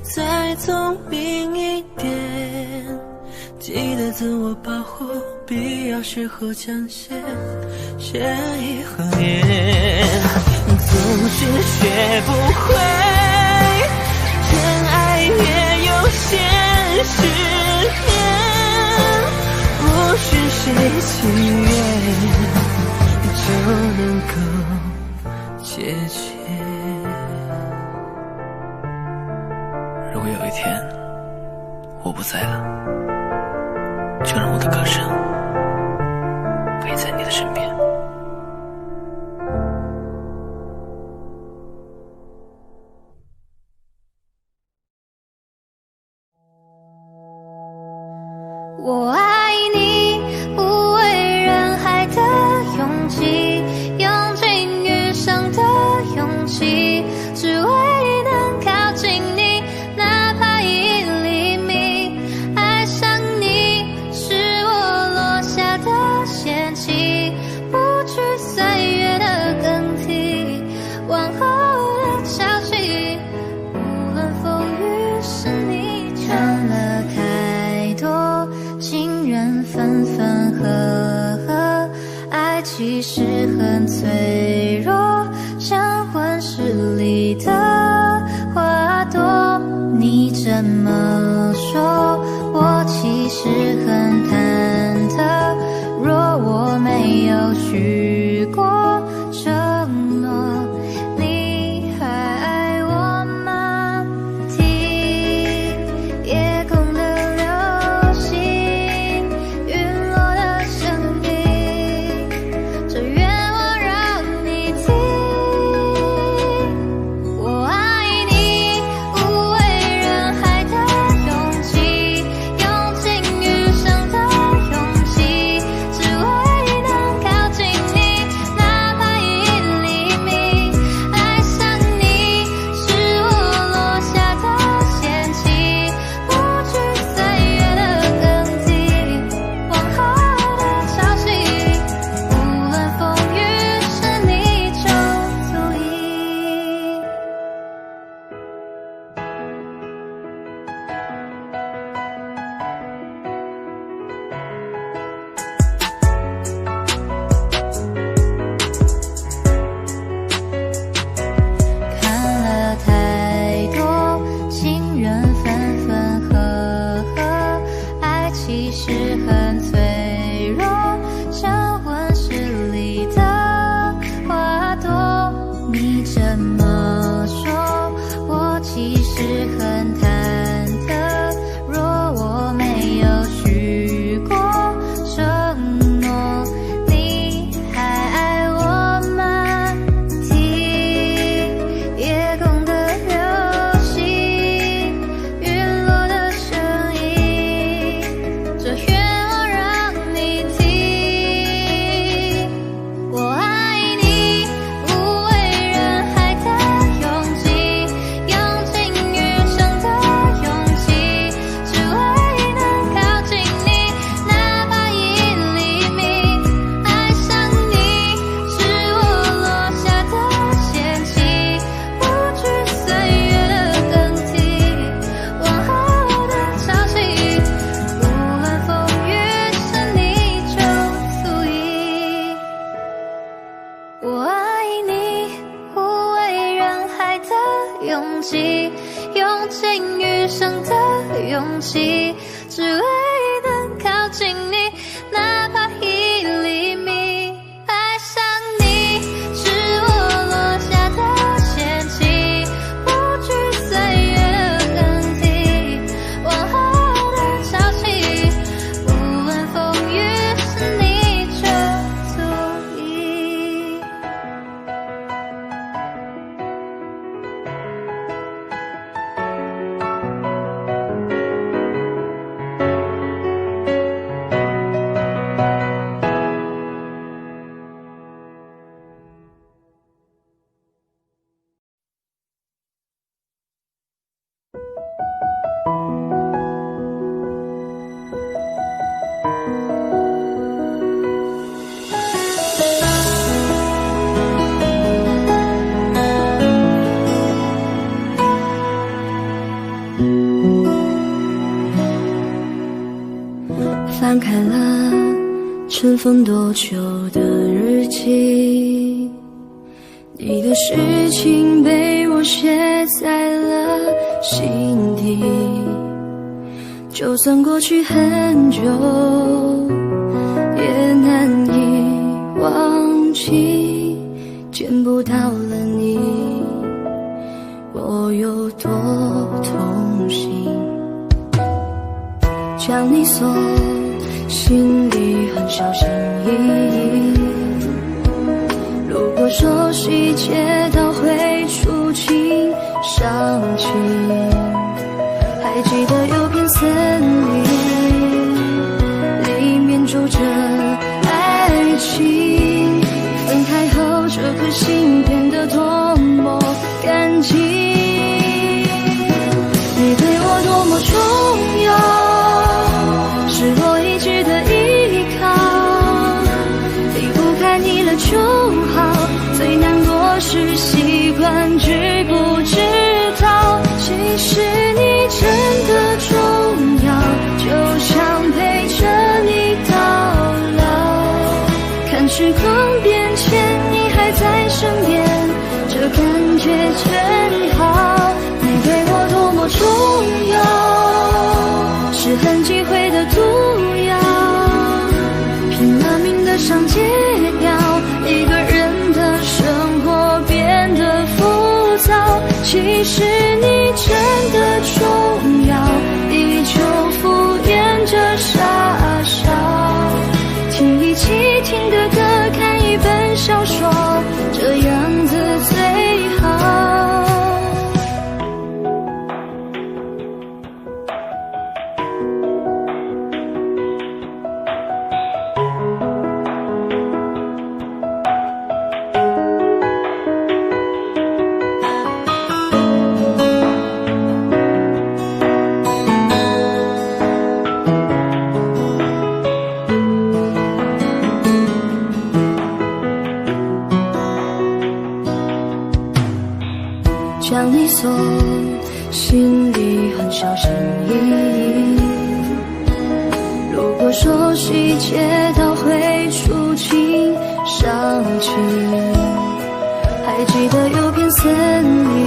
再聪明一点，记得自我保护，必要时候讲些善意和言。总是学不会真爱也有现实面，不是谁情愿就能够解决。如果有一天在了，就让我的歌声陪在你的身边。我爱你，无畏人海的勇气，用尽余生的勇气，只为能靠近你，哪怕1厘米。爱上你是我落下的陷阱，不惧岁月的更替，往后的潮汐，无论风雨是你看了太多情人分分合合，爱其实很脆弱，像温室里的花朵。你这么说，我其实很忐忑，若我没有许过承诺，你还爱我吗？听夜空的流星陨落的声音，这愿望让你听。我爱你，无畏人海的勇气，用尽余生的勇气，只为能靠近你，哪怕1厘米。爱上你是我落下的陷阱，不惧岁月的更替，往后的潮汐，无论风雨是你就足矣。看了太多情人分分合合，爱其实很脆弱，像温室里的花朵。你这么说，我其实很忐忑，若我没有许过承诺，你还爱我吗？听夜空的流星陨落的声音，这愿望让你听。我爱你，无畏人海的勇气，用尽余生的勇气，只为能靠近你，哪怕1厘米。爱上你是我落下的陷阱，不惧岁月的更替，往后的潮汐，无论风雨是你就足矣。我爱你，无畏人海的勇气，用尽余生的勇气，只为能靠近你，哪怕1厘米。爱上你是我落下的陷阱，不惧岁月的更替，往后的潮汐，无论风雨是你就足矣。翻开了尘封多久的日记，你的事情被我写在了心底，就算过去很久，也难以忘记。见不到了你，我有多痛心。将你锁，心里很小心翼翼。如果说细节都会触景伤情，还记得有片森林，里面住着爱情。分开后，这颗心变得多么干净。你对我多么重要，是我一直的依靠。离不开你了就好，最难过是习惯知不知道。其实你真的重要，就像陪着你到老。看时光变迁，你还在身边，这感觉真好。你对我多么重要，是很忌讳的毒药，拼了命的想戒掉。一个人的生活变得浮躁，其实你真的重要，依旧敷衍着傻笑。听一起听的歌，看一本小说，这样子最好。将你锁，心里很小心翼翼。如果说细节都会触景伤情，还记得有片森林，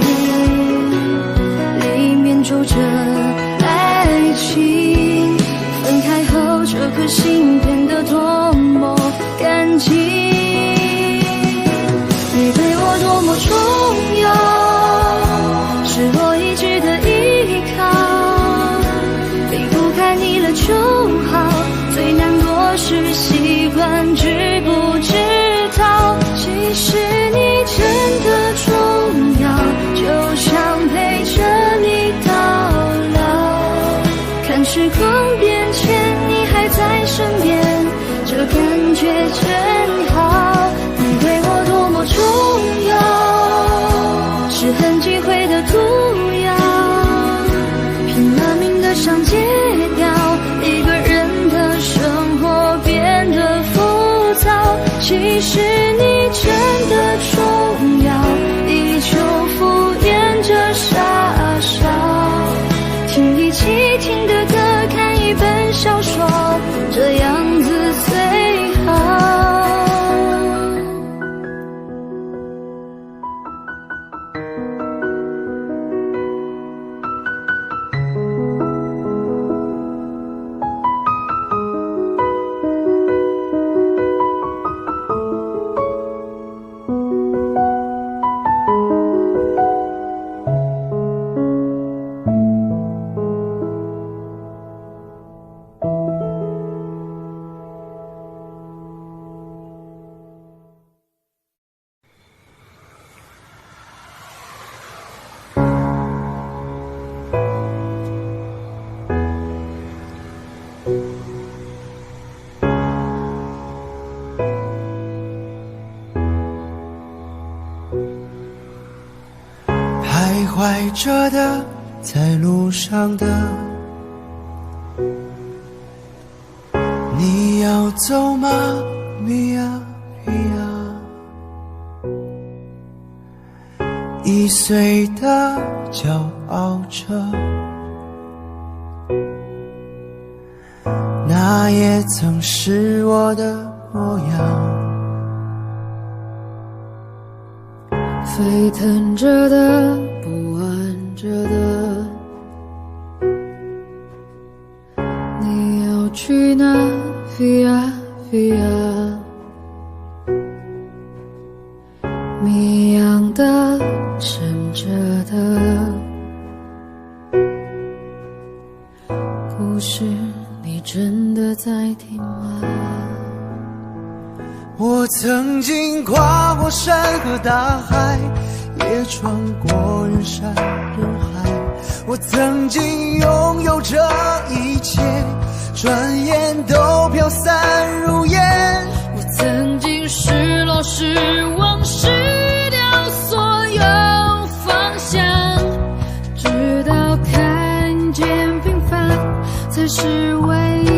里面住着爱情。分开后，这颗心变得多么干净。你对我多么重要，是我一直的依靠。离不开你了就好，最难过是习惯知不知道。其实你真的重要，就像陪着你到老。看时光变迁，你还在身边，这感觉真好。你对我多么重要，是很忌讳的毒药，拼了命的想戒掉。一个人的生活变得浮躁，其实你真的重要，依旧敷衍着傻笑。听一起听的歌，看一本小说，这样子最好。徘徊着的，在路上的，你要走吗？咪呀咪呀，易碎的，骄傲着，那也曾是我的模样。沸腾着的，不安着的，你要去哪？Via Via， 谜样的，沉着的，故事你真的在听吗？我曾经跨过山和大海，也穿过人山人海。我曾经拥有这一切，转眼都飘散如烟。我曾经失落失望失掉所有方向，直到看见平凡才是唯一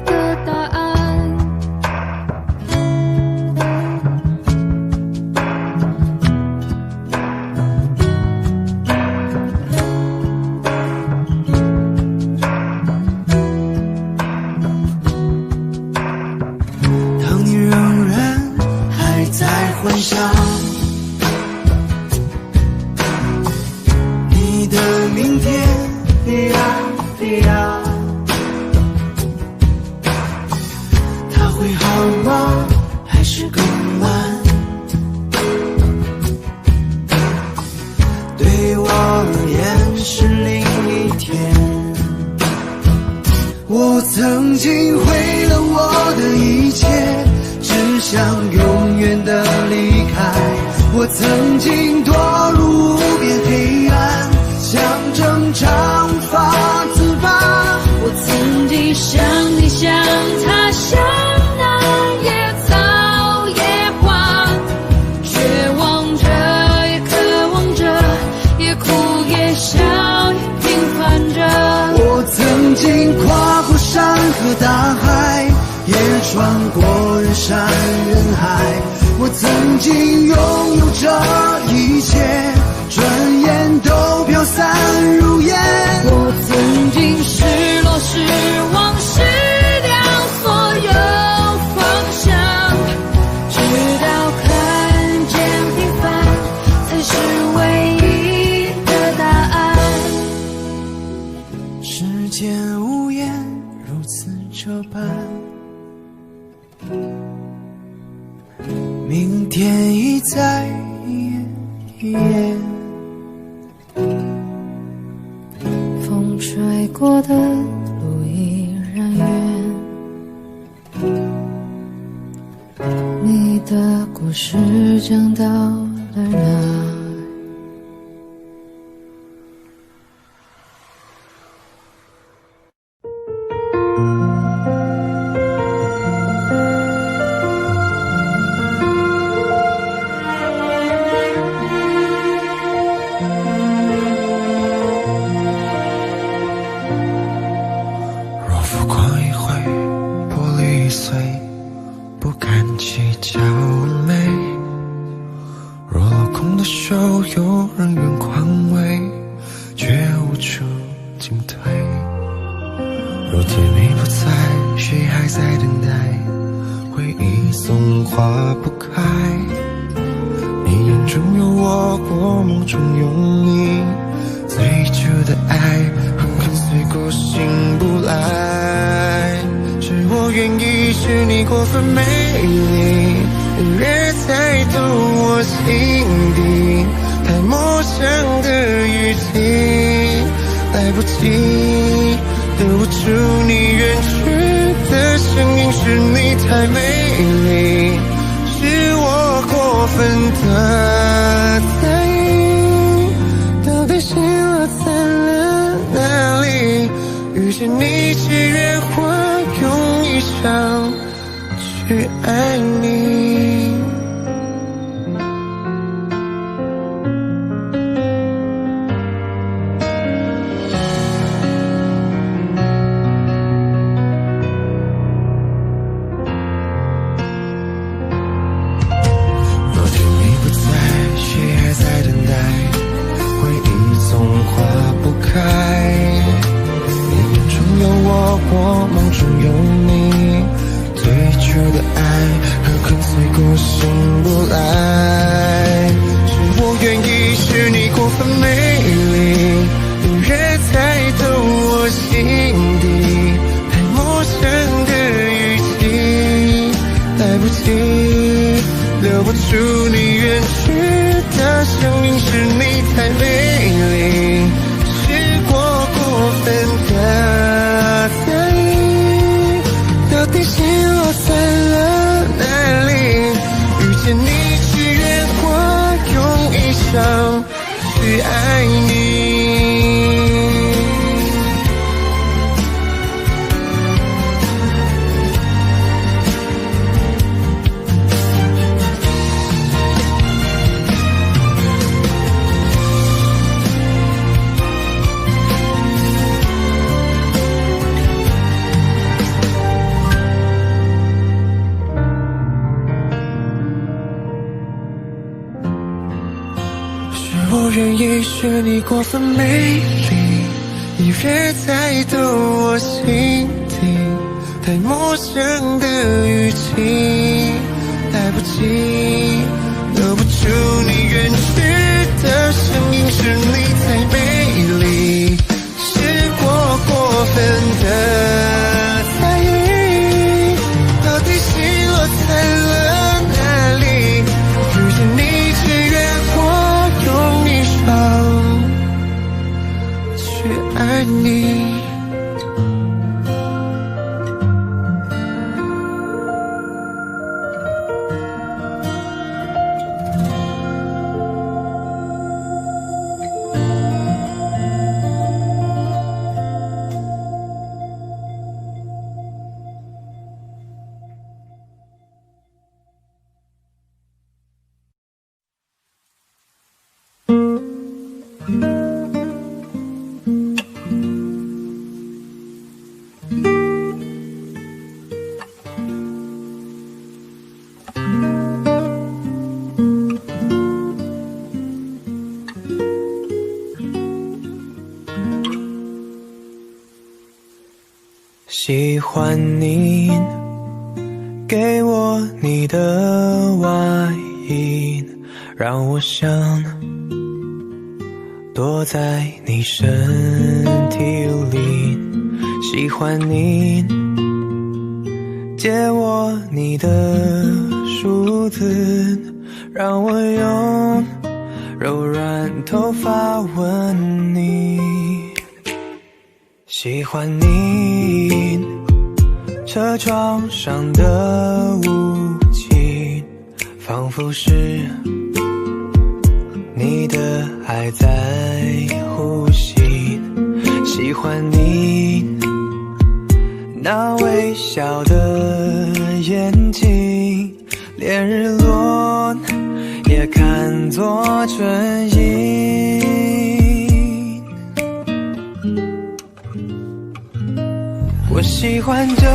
的答案。当你仍然还在幻想你的明天呀，它会好吗？还是更晚？对我而言是另一天。我曾经毁了我的一切，只想永远的离开。我曾经堕入无边黑暗，想挣长发自拔。我曾经像你像他像那野草野花，绝望着也渴望着，也哭也笑也平凡着。我曾经跨过山和大海，也穿过人山人海。我曾经拥有这一切，转眼都飘散如烟。我曾经失落失望失掉所有方向，直到看见平凡才是唯一的答案。世间无言如此这般，明天已在眼前。风吹过的路依然远，你的故事讲到了哪？有人远狂威，却无处进退。若天你不在，谁还在等待？回忆送花不开，你眼中有我，我梦中有你。最初的爱很跟随过醒不来，是我愿意，是你过分美丽，越猜透我心底太陌生的语气，来不及留不住你远去的声音，是你太美丽，是我过分的在意，到底心落在了哪里？遇见你只愿我用一生去爱你。我梦中有你，最初的爱和跟随过醒不来，是我愿意，是你过分美丽，你越猜透我心底太陌生的语气，来不及留不住你远去的声音，是你太美丽，是我过分的在意，愿意学你过分美丽，你别再动我心底太陌生的语气，来不及留不住你远去的声音，是你太美丽，是我过分的在意，到底心落在了哪里？遇见你只愿我用一双去爱你。喜欢你给我你的外衣，让我想躲在你身体里。喜欢你借我你的梳子，让我用柔软头发吻你。喜欢你车窗上的雾气，仿佛是你的爱在呼吸。喜欢你那微笑的眼睛，连日落也看作春意。我喜欢这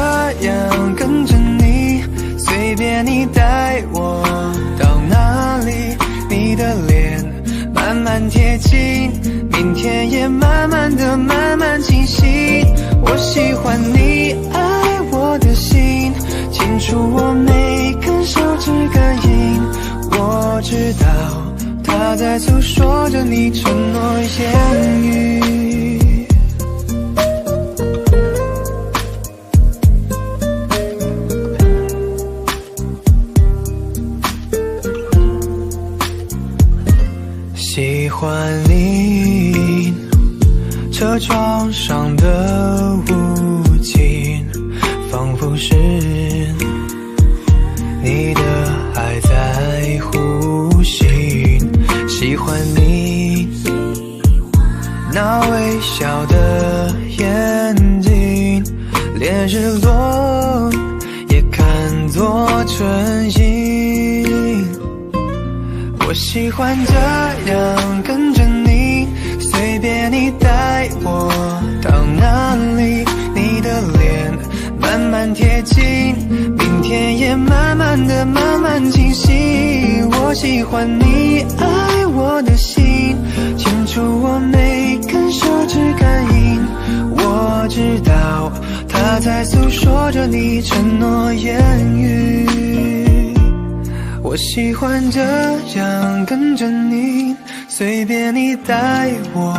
样跟着你，随便你带我到哪里，你的脸慢慢贴近，明天也慢慢的慢慢清晰。我喜欢你爱我的心，清楚我每根手指感应。我知道它在诉说着你承诺言语。喜欢你车窗上的雾气，仿佛是你的爱在呼吸。喜欢你那微笑的眼睛，连日落也看作春意。我喜欢这样跟着你，随便你带我到哪里，你的脸慢慢贴近，明天也慢慢的慢慢清晰。我喜欢你爱我的心，清楚我每根手指感应。我知道它在诉说着你承诺言语。我喜欢这样跟着你，随便你带我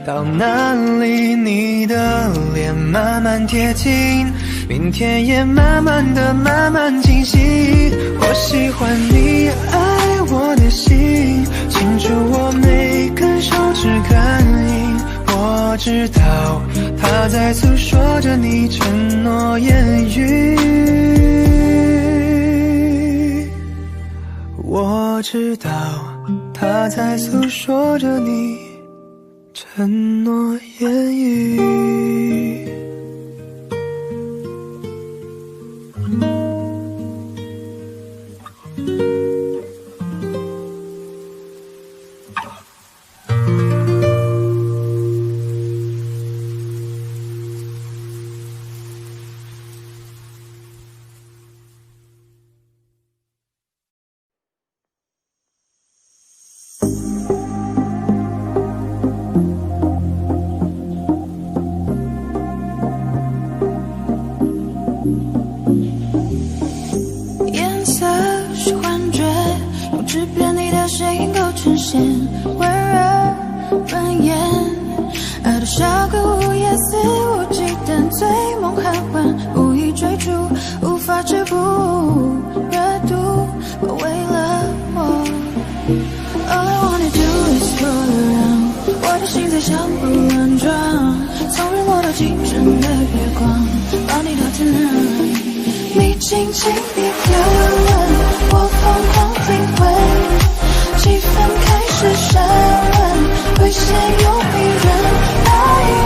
到哪里，你的脸慢慢贴近，明天也慢慢的慢慢清晰。我喜欢你爱我的心，清楚我每根手指感应。我知道它在诉说着你承诺言语。我知道它在诉说着你承诺言语。轻轻一个吻，我疯狂体会，气氛开始升温，危险又迷人。I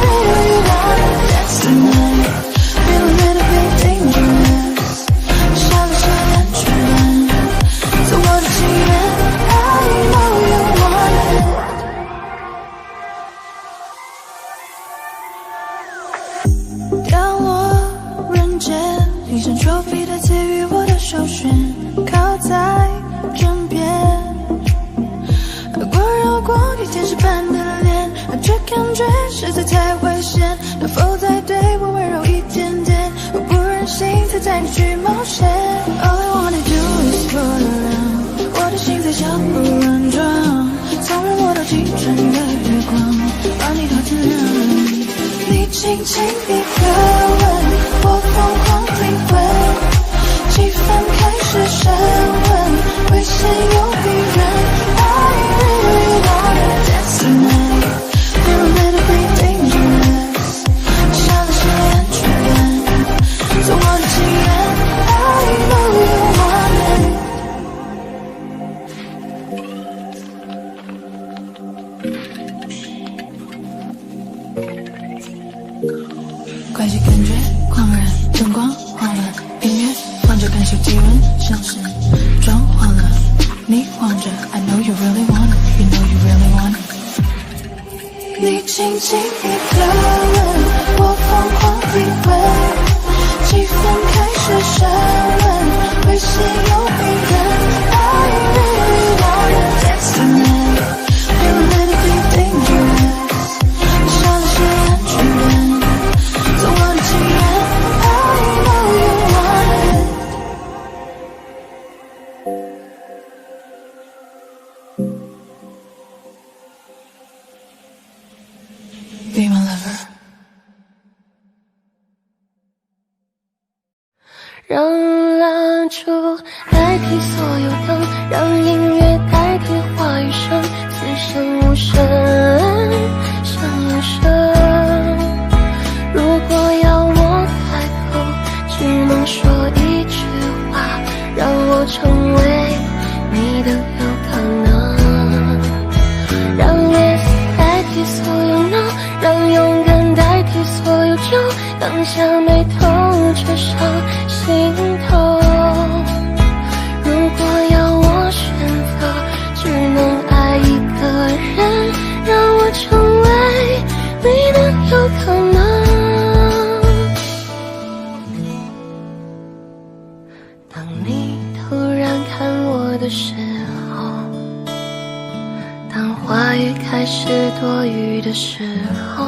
really wanna dance tonight, feel a little bit dangerous， 下了些安全，做我的情人。I know you want it。掉落人间，一身 trophy 的赐予我的首选，靠在枕边，光绕过你天使般的脸，这感觉实在太危险，能否再对我温柔一点点？我不忍心再带你去冒险。All I wanna do is roll around， 我的心在小鹿乱撞，纵然我到清晨的月光，把你到天亮。你轻轻一个吻，我疯狂体会，气氛开始升温，危险又迷人。I really wanna dance tonight, feel a little bit dangerous， 下了些安全，做我的情人。I know you want it。快些感觉狂热，灯光晃了，音乐放着，感受体温，像是装慌了。你晃着 I know you really want it, you know you really want it。 你轻轻一个吻，我疯狂体会，气氛开始升温，危险又迷人。I really wanna dance tonight, feel a little bit dangerous， 下了些安全，做我的情人。I know you want it。Be my lover。 让蜡烛代替所有灯，让音乐代替话语声，此生无声胜有声。如果要我开口，只能说一句话，让我成为你的有可能。让 yes 代替所有 no， 让勇敢代替所有酒，当下眉头却上心头。如果要我选择，只能爱一个人，让我成为你的有可能。当你突然看我的时候，当话语开始多余的时候，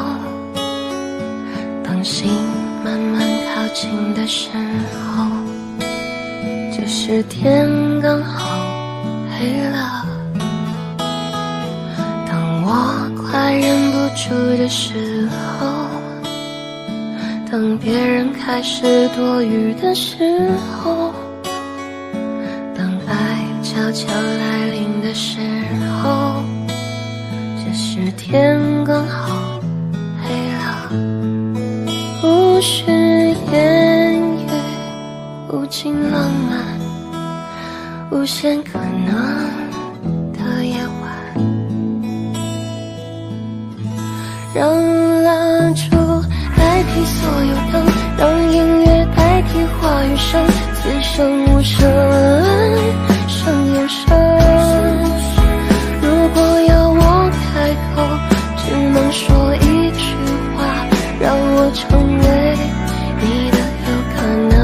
当心慢慢靠近的时候，就是天刚好黑了。当我快忍不住的时候，当别人开始多余的时候，当爱悄悄来临的时候，就是天刚好黑了。无需言语，无尽浪漫，无限可能的夜晚。让蜡烛代替所有灯，让音乐代替话语声，此生无声胜有声。如果要我开口，只能说一句话，让我成为你的有可能。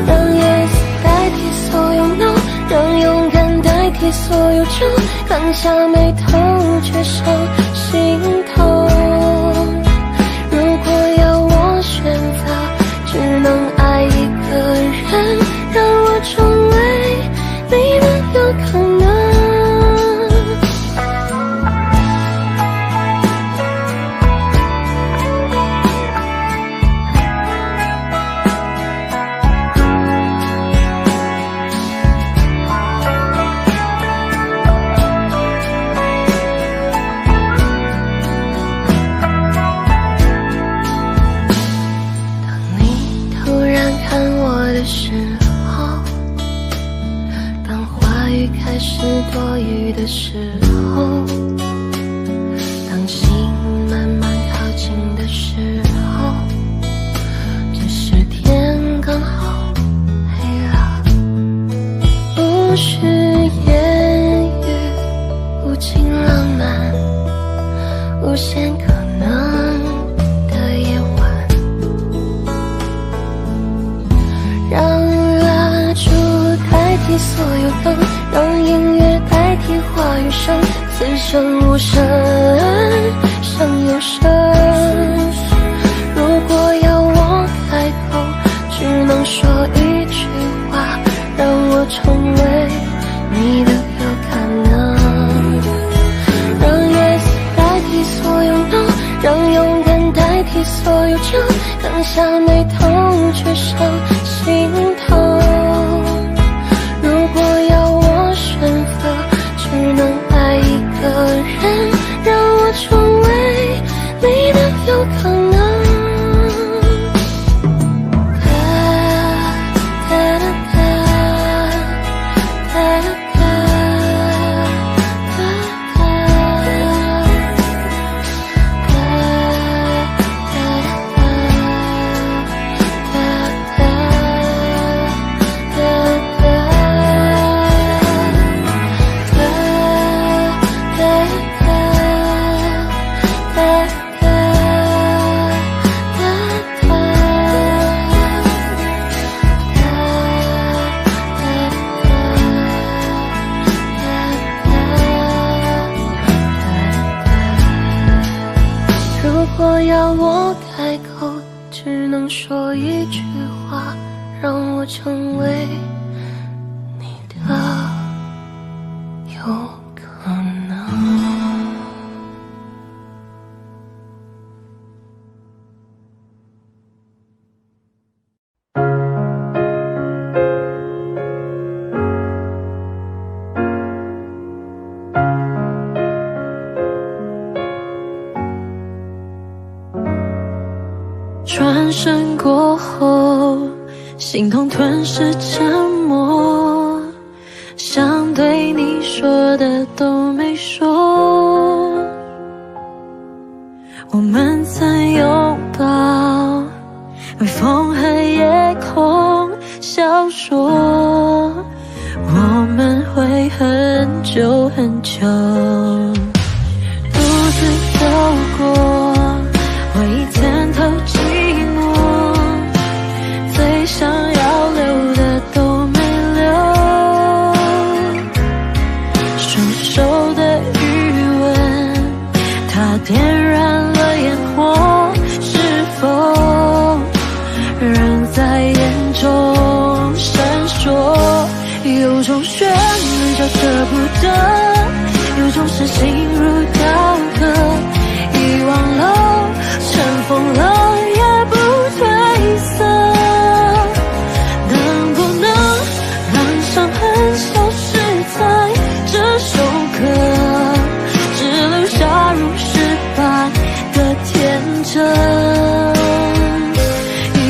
让 yes 代替所有 no， 让勇敢代替所有酒，看下眉头却上心头。如果要我选择，只能爱一个人，让我成为你的有可能。的时候，当话语开始多余的时候，当心慢慢靠近的时候，这时天刚好黑了，不需言语，无尽浪漫，无限可能的夜晚，让蜡烛代替所有灯，让音乐代替话语声，此生无声胜有声。如果要我开口，只能说一句话，让我成为你的有可能。让 yes 代替所有 no， 让勇敢代替所有酒，放下眉头去上心头。如果要我选择，只能爱一个人，让我成为你的有可能。如果要我开口，只能说一句话，让我成为你的有可能。转身过后，心痛吞噬沉默，想对你说的都没说。我们曾拥抱，微风和夜空小说，我们会很久很久，独自走过回忆参透寂寞，最想要留的都没留，双手的余温，它点燃了烟火，是否仍在眼中闪烁？有种旋律叫舍不得，有种是心如刀割，遗忘了尘封了也不褪色，能不能让伤痕消失在这首歌，只留下如失败的天真。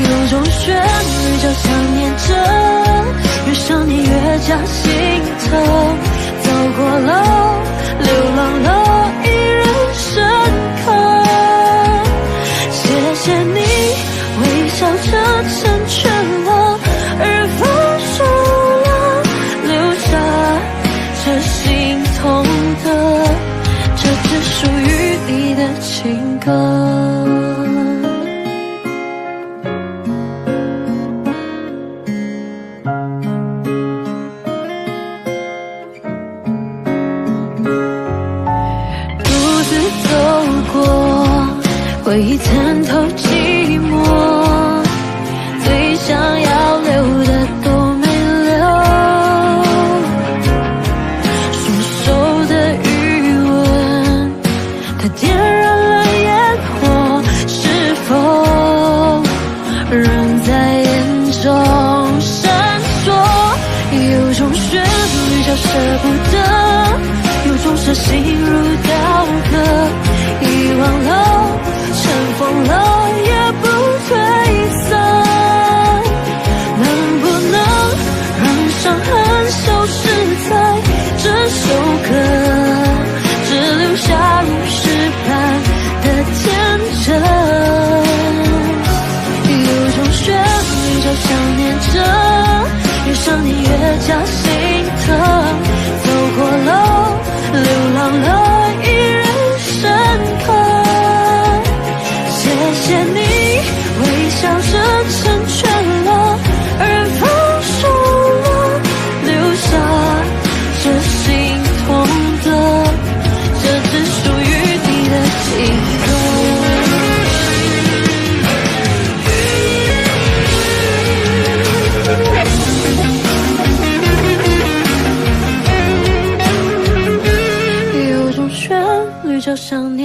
有种旋律叫想念着，越想念越加心疼，走过了，流浪了，依然深刻。谢谢你微笑着成全了，而放手了，留下这心痛的，这只属于你的情歌。独自走过回忆参透寂寞，最想要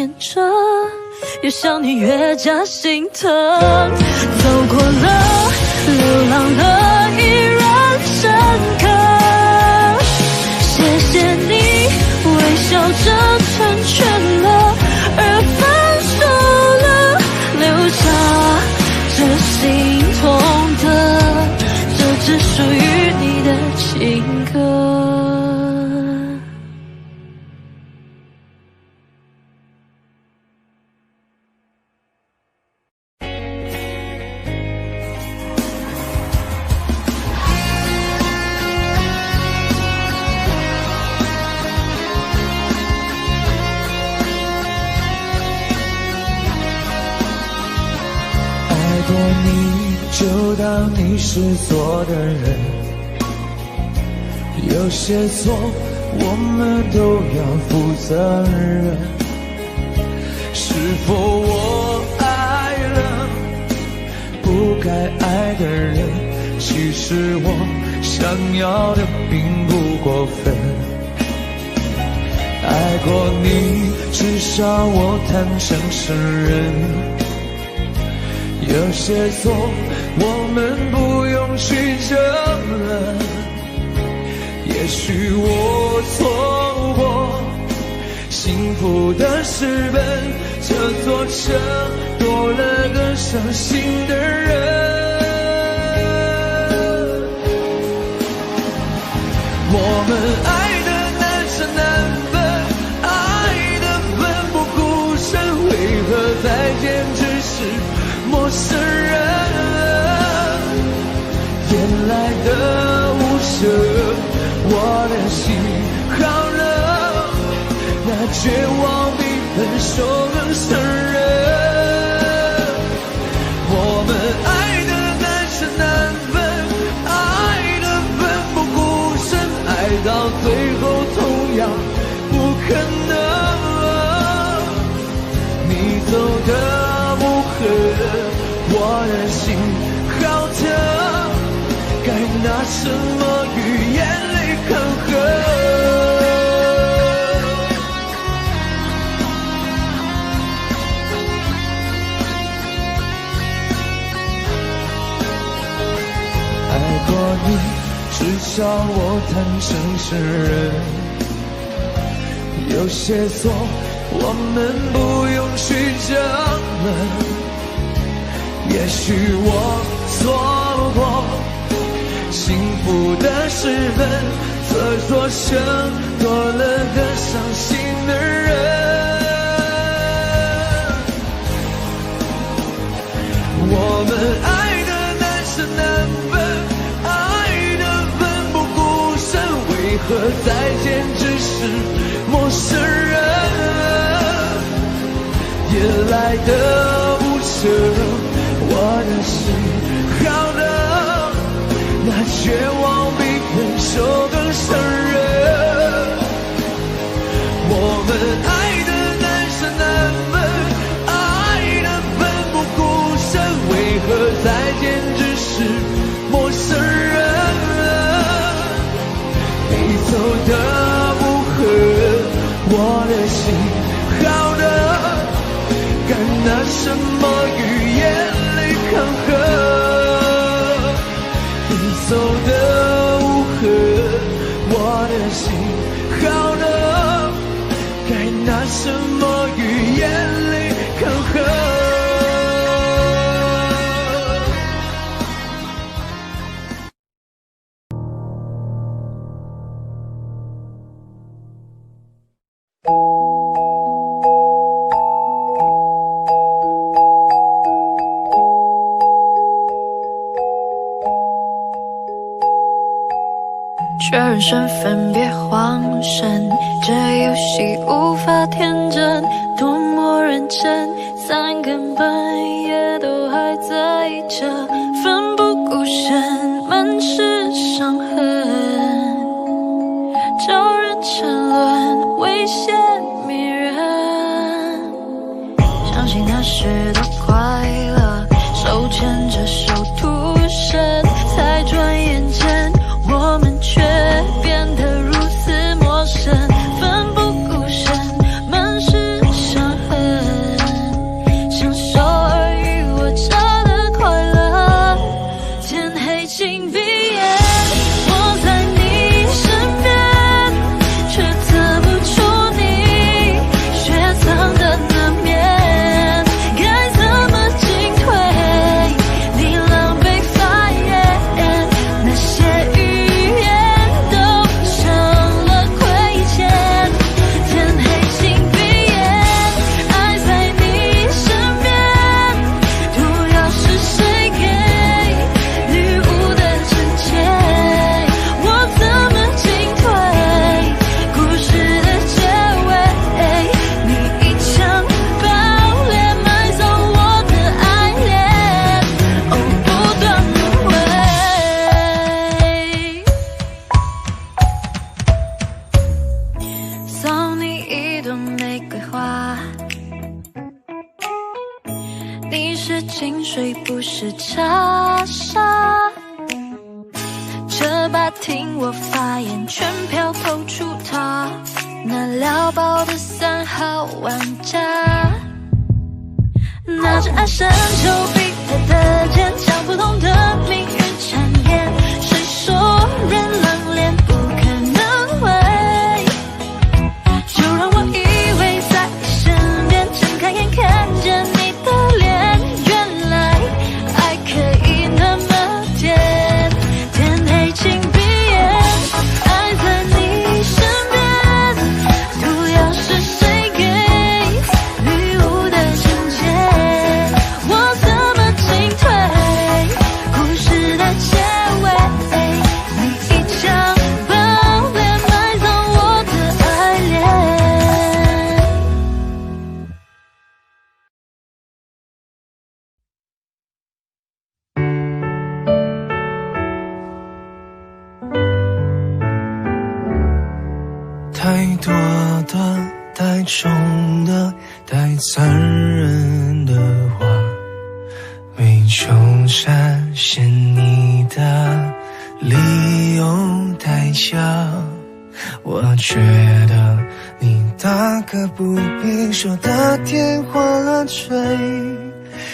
念着，越想你越加心疼。走过了，流浪了，依然深刻。谢谢你微笑着成全了，而分手了，留下这心痛的，这只属于你的情歌。爱过你就当你是错的人，有些错我们都要负责任。是否我爱了不该爱的人？其实我想要的并不过分。爱过你，至少我坦诚承认。有些错我们不用去争论，也许我错过幸福的诗本，这座城多了个伤心的人。我们爱的难舍难分，爱的奋不顾身，为何再见只是陌生人？原来的无声，我的心好冷，那绝望比分手更伤人。我们爱的难舍难分，爱的奋不顾身，爱到最后同样不可能。你走的无痕，我的心好疼，该拿什么与眼泪抗衡？爱过你，至少我坦诚承认。有些错我们不用去争论，也许我错过幸福的时分，这座城多了个伤心的人。我们爱的难舍难分，爱的奋不顾身，为何再见只是陌生人？夜来的无声，我的心好冷，那绝望比分手更伤人。我们爱的难舍难分，爱的奋不顾身，为何再见只是陌生人？你走的无痕，我的心好冷，该拿什么与眼泪抗衡？你走的无痕，我的心好冷，该拿什么与眼泪抗衡？确认身份别慌神，这游戏无法天真，多么认真，3更半夜都还在这奋不顾身，满是伤痕，叫人沉沦，危险迷人。相信那时的快乐，手牵着手徒生，才转眼间我们却变得如此陌生，奋不顾身，满是伤痕，听我发言，全票投出他那撩爆的3号玩家。拿着爱神丘比特的剑，将不同的命运缠延。谁说人狼恋不可能会？就让我依偎在你身边，睁开眼看见你的脸。原来爱可以那么甜，天黑请闭眼，爱在你身边。毒药是谁给礼物的情节？我怎么进退？故事的结尾，你一枪爆裂，埋葬我的爱恋。太多的、太重的、太残忍的话，没穷展现你的理由太小。我觉得你大可不必说的天花乱坠，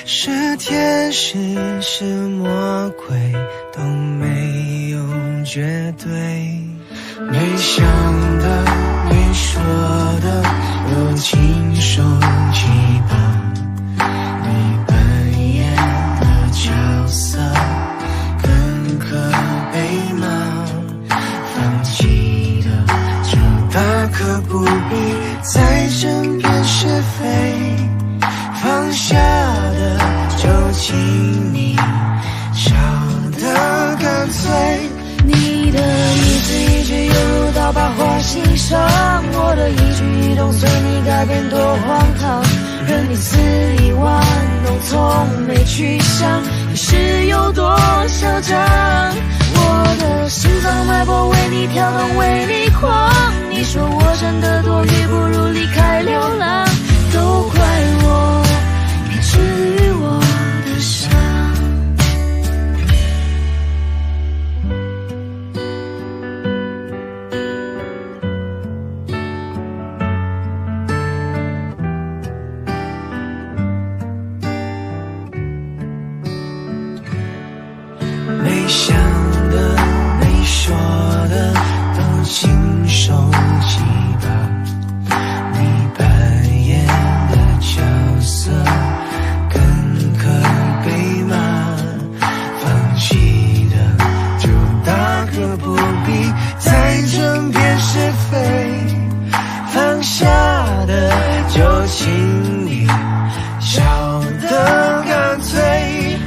是天使是魔鬼都没有绝对。没想的没说的都亲手击爆，你扮演的角色更可悲吗？放弃的就大可不必再争辩是非，放下的就请你笑得干脆。你的一字一句犹如刀疤划心上，我的一举一动随你改变多荒唐，任你肆意玩弄，从没去想你是有多嚣张。我的心脏脉搏为你跳动，为你狂。你说我真的多余，不如离开流浪，都怪我没治愈我的伤。没想的没说的都亲手击爆，你扮演的角色更可悲吗？放弃的就大可不必再争辩是非，放下的就请你笑得干脆。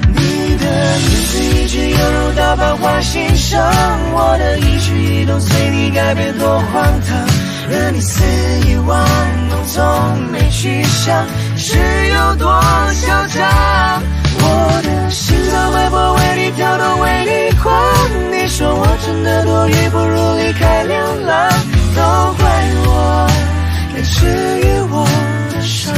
你的一字一句犹如刀疤划心上，我的一举一动随你改变多荒唐，任你肆意玩弄，从没去想是有多嚣张。我的心脏脉搏为你跳动，为你狂。你说我真的多余，不如离开流浪，都怪我没治愈我的伤。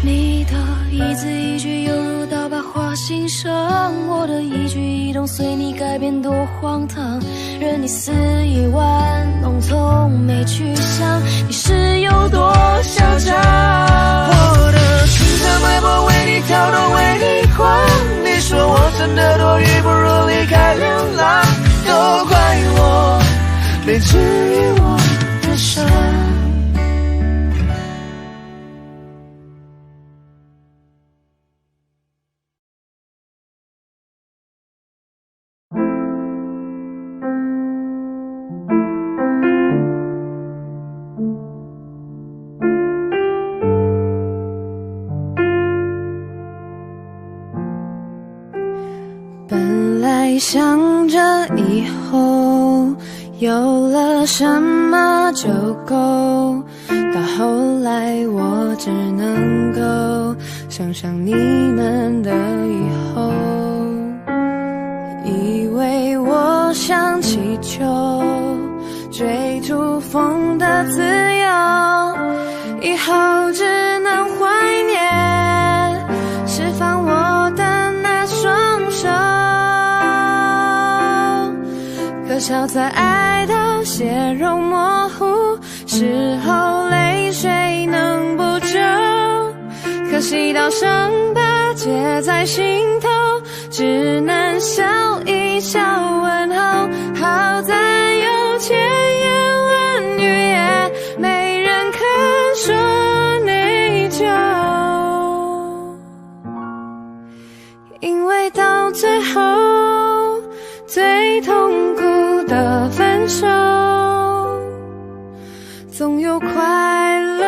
你的一字一句犹如刀疤划心上，我的一举一动随你改变多荒唐，任你肆意玩弄，从没去想你是有多嚣张。我的心脏脉搏为你跳动，为你狂。你说我真的多余，不如离开流浪，都怪我没治愈我的伤。本来想着以后有了什么就够，到后来我只能够想象你们的以后。以为我像气球，追逐风的自由，以后只能怀念释放我的那双手。笑在爱到血肉模糊时候，泪水能补救。可惜到伤疤结在心头，只能笑一笑问候。好在有千言万语也没人肯说内疚，因为到最后最痛苦的分手，总有快乐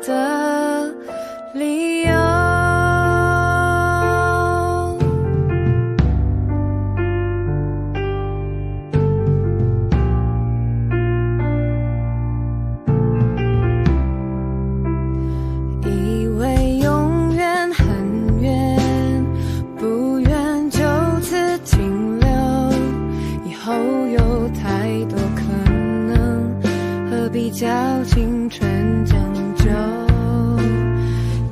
的理由。以为永远很远，不愿就此停留，以后有太多可能，何必较青春将就。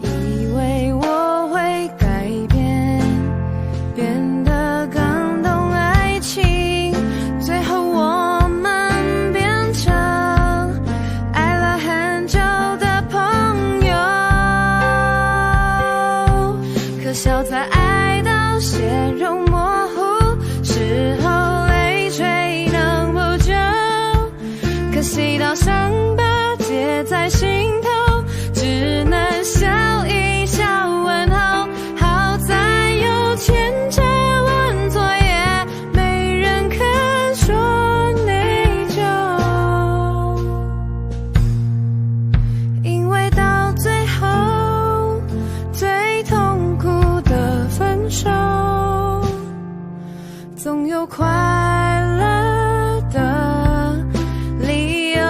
以为我会改变，变得更懂爱情，最后我们变成爱了很久的朋友。可笑在爱到血肉模糊时候，泪水能补救。可惜到伤疤结在心头，只能笑一笑问候。好在有千差万错，也没人肯说内疚，因为到最后最痛苦的分手，总有快乐的理由。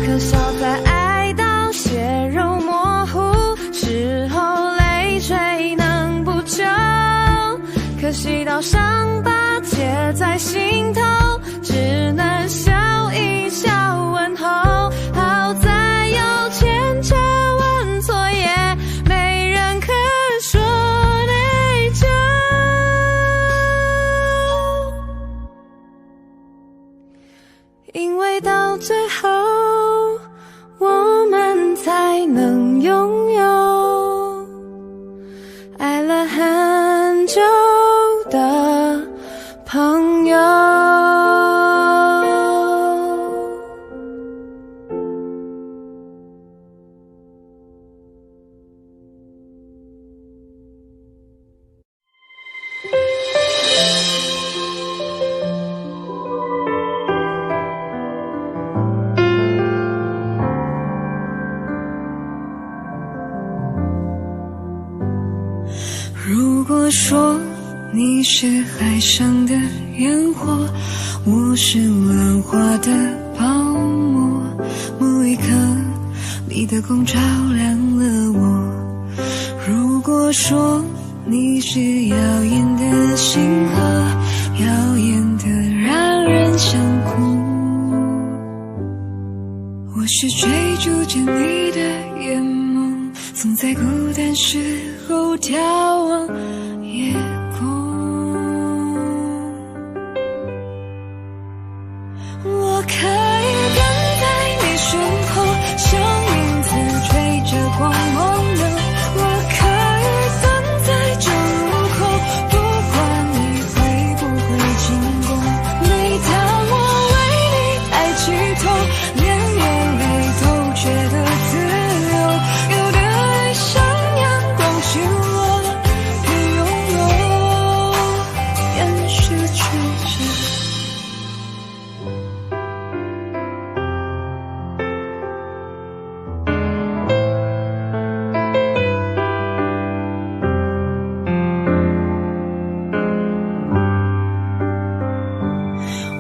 可笑在爱到血肉模糊时候，泪水能补救。可惜到伤疤结在心头，只能笑一笑问候。好在有千差万错，也没人肯说内疚，因为到最后我们才能拥有爱了很久的朋友。如果说你是海上的烟火，我是浪花的泡沫，某一刻你的光照亮了我。如果说你是耀眼的星河，耀眼的让人想哭，我是追逐着你的眼眸，总在孤单时候眺望夜空。我可以跟在你身后，像影子追着光梦游。我可以等在这路口，不管你会不会经过。每当我为你抬起头，连眼泪都觉得自由。有的爱像阳光倾落，别拥有，掩饰曲折。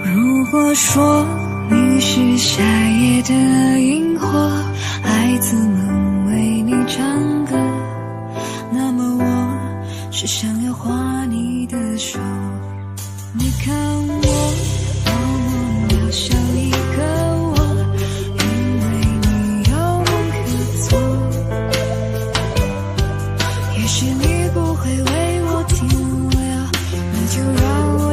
如果说你是夏夜的萤火，孩子们为你唱歌，那么我是想要画你的手。你看我多么渺小一个我，因为你有梦可做。也许你不会为我停留，那就让我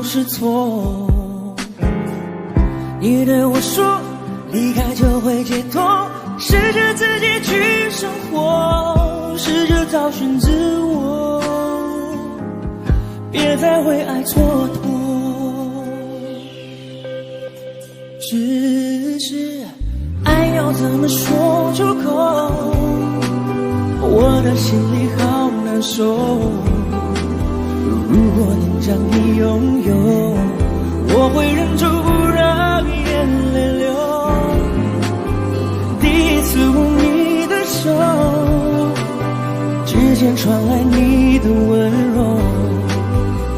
是错。你对我说离开就会解脱，试着自己去生活，试着找寻自我，别再为爱蹉跎。只是爱要怎么说出口，我的心里好难受。如果能将你拥有，我会忍住不让眼泪流。第一次握你的手，指尖传来你的温柔，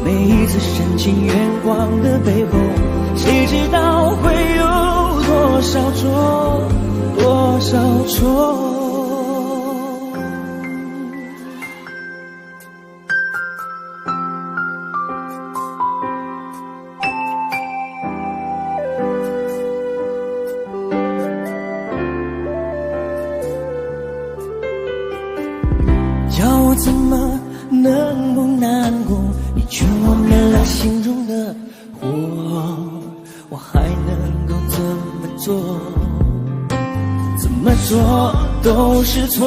每一次深情眼光的背后，谁知道会有多少错，多少错。叫我怎么能不难过，你却忘灭了心中的火，我还能够怎么做？怎么做都是错。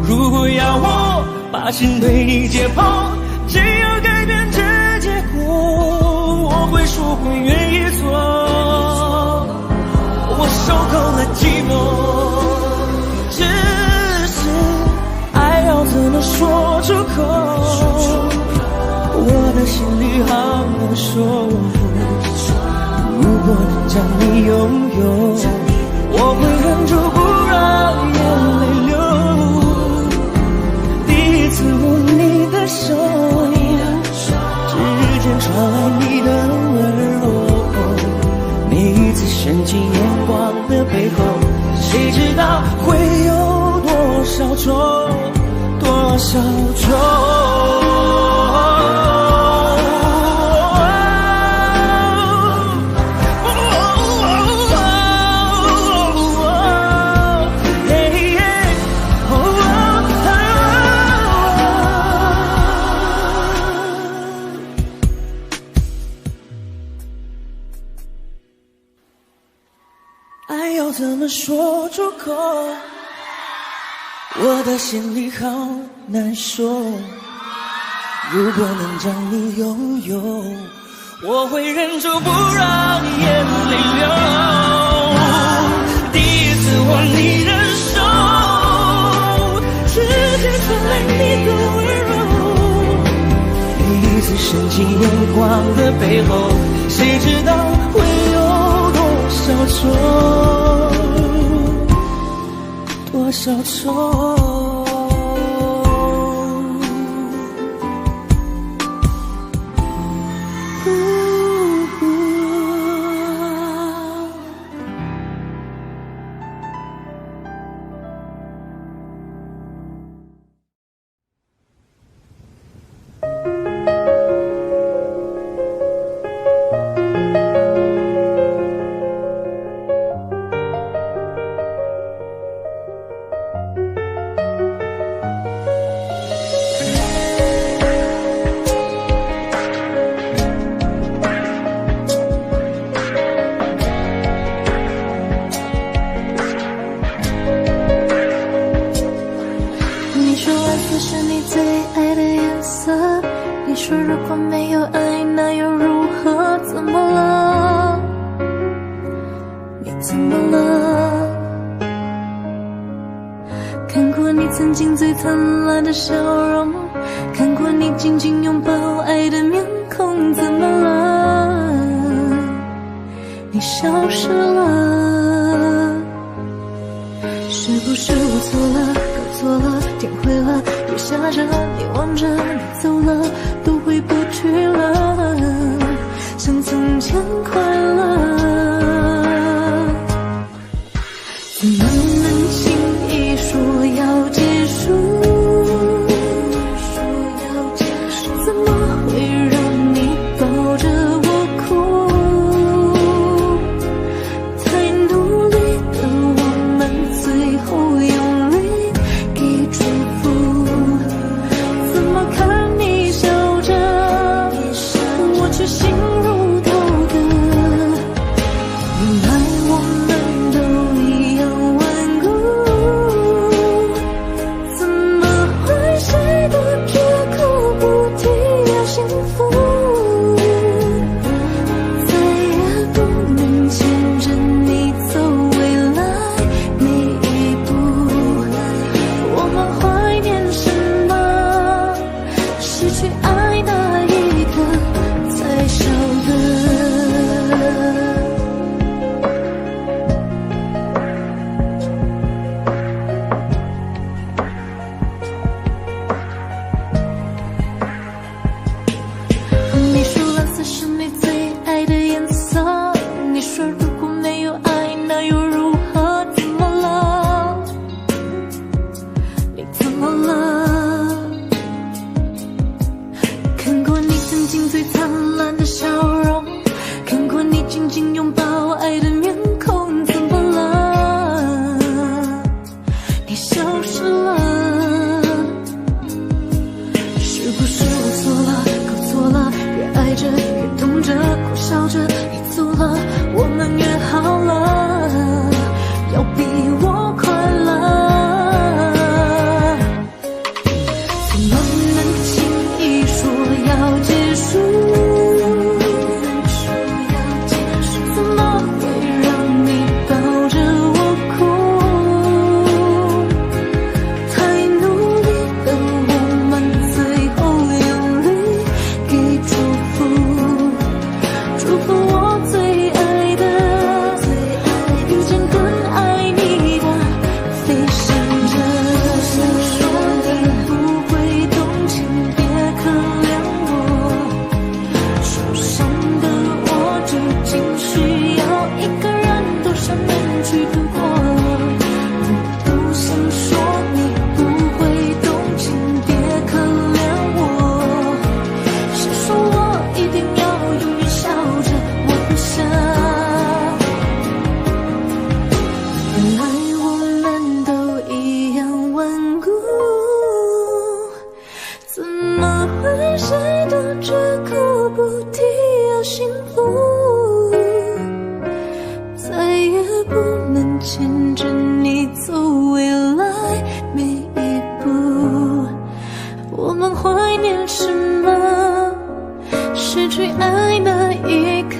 如果要我把心对你解剖，只要改变这结果，我会说会愿意做。我受够了寂寞，怎么说出口？我的心里好难受。如果能将你拥有，我会忍住不让眼泪流。第一次握你的手，指尖传来你的温柔，每一次深情眼光的背后，谁知道会有多少错，多少错。爱要怎么说出口？我的心里好难受。如果能将你拥有，我会忍住不让眼泪流。第一次握你的手，指尖传来你的温柔，每一次深情眼光的背后，谁知道会有多少错，多少错。怎么看你笑着消失了。是不是我错了，搞错了？越爱着越懂着，苦笑着你走了，我们约好了，要比我快乐。怎么能轻易说要结束？怎么会让你抱着我哭？太努力的我们，最后用力给祝福，祝福我最爱的，遇见更爱你的，飞翔着。说你不会动情，别可怜我，受伤的我究竟需要一个人独上面去度过。我不想说你不会动情，别可怜我，谁说我一定要永远笑着晚霞？原来我们都一样顽固，怎么会谁都绝口不提要幸福？再也不能牵着你走未来每一步。我们怀念什么？失去爱那一刻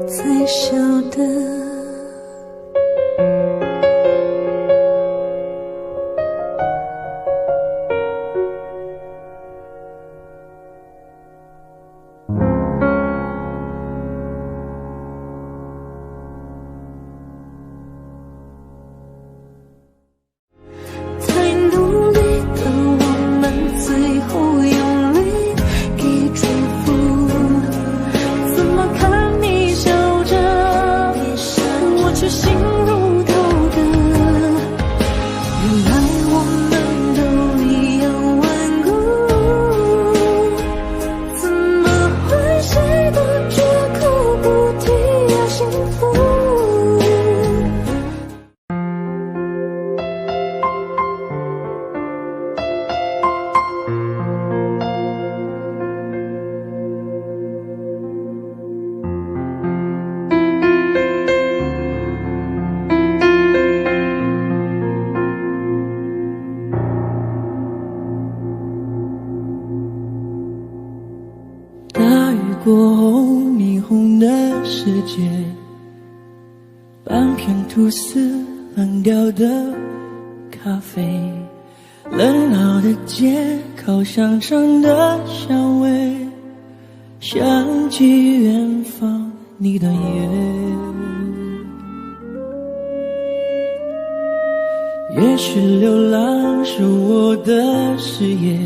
才晓得。太努力的我们，最后用力给祝福。怎么看你笑着，我却心如刀割。原来我们都一样顽固，怎么会谁都绝口不提要幸福？大雨过后，霓虹的世界，半片吐司，冷掉的咖啡，冷闹的街，烤香肠的香味，想起远方你的眼。也许流浪是我的事业，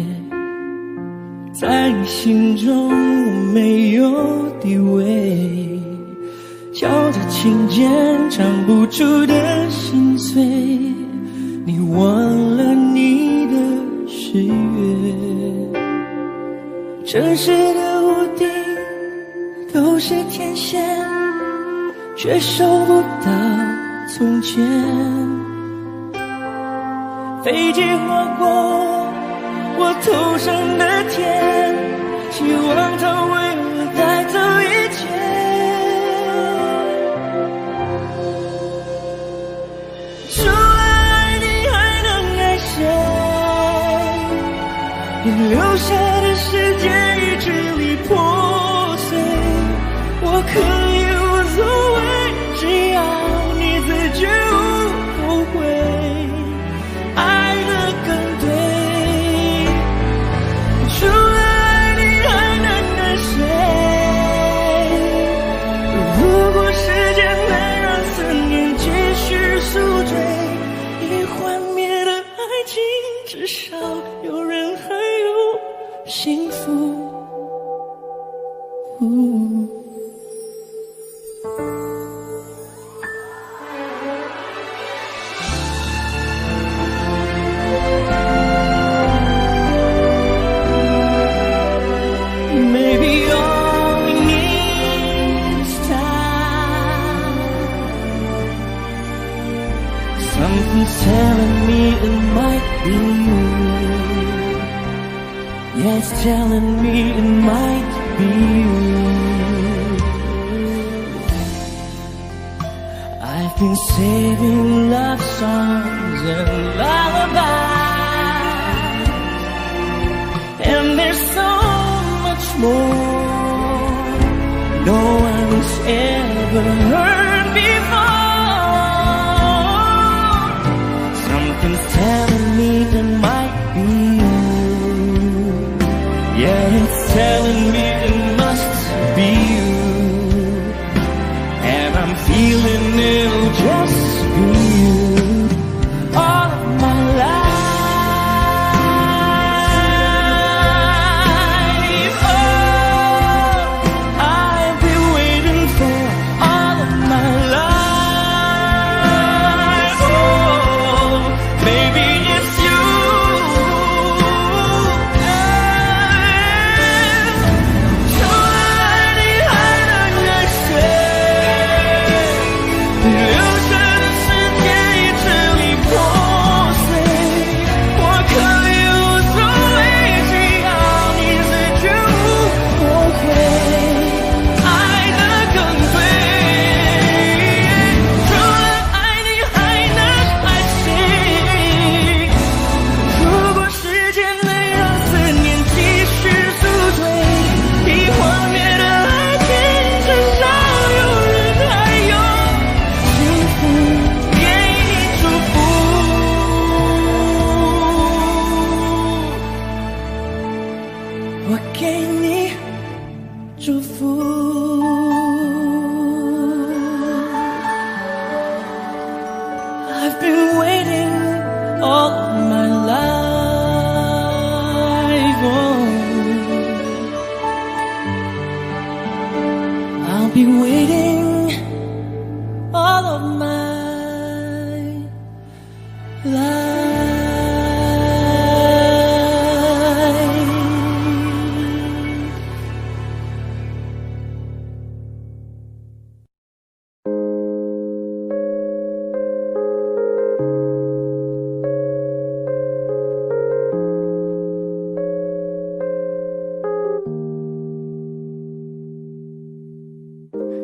在你心中我没有地位，敲着琴键唱不出的心碎，你忘了你的誓约。城市的屋顶都是天线，却收不到从前。飞机划过我头上的天，希望它为我带走一切。除了爱你还能爱谁？你留下的世界已支离破碎，我可以无所谓，只要你自觉无后悔，爱得更对。除了爱你还能爱谁？如果时间能让思念继续宿醉，已幻灭的爱情至少有人还有幸福。Maybe all we need is time. Something Something's telling me it might be you. Yeah, it's telling me it might be you. I've been saving love songs and lullabies, and there's so much more no one's ever heard before. Something's telling me it might be you. Yeah, it's telling me it must be you. And I'm feeling it'll just be you all of my life. Oh, I've been waiting for all of my life. Oh, maybe it's you.我给你祝福。I've been waiting all of my life. Oh, I'll be waiting all of my life.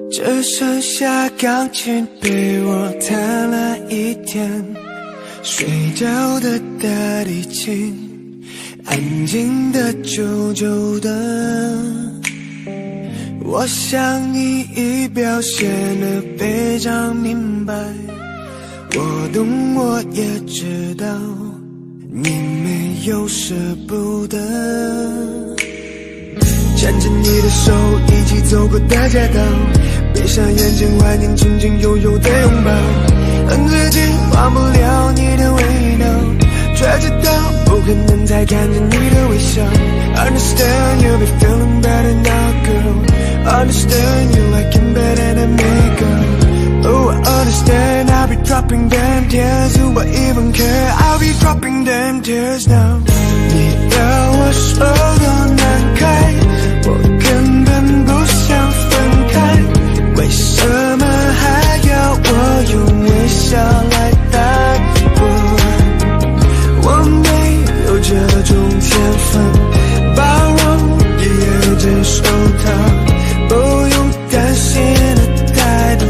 只剩下钢琴被我弹了一天，睡觉的大提琴安静的久久的。我想你已表现得非常明白，我懂我也知道你没有舍不得。牵着你的手一起走过大街道，闭上眼睛怀念曾经拥有的拥抱，恨自己忘不了你的味道，却知道不可能再看着你的微笑。 Understand you'll be feeling better now, girl. Understand you like it better than me, girl. Oh, I understand I'll be dropping them tears. Do I even care? I'll be dropping them tears now. 你要我手都难开，我根本不想分开，为什么还要我用微笑来带过？我没有这种天分，包容也接受它，不用担心的太多，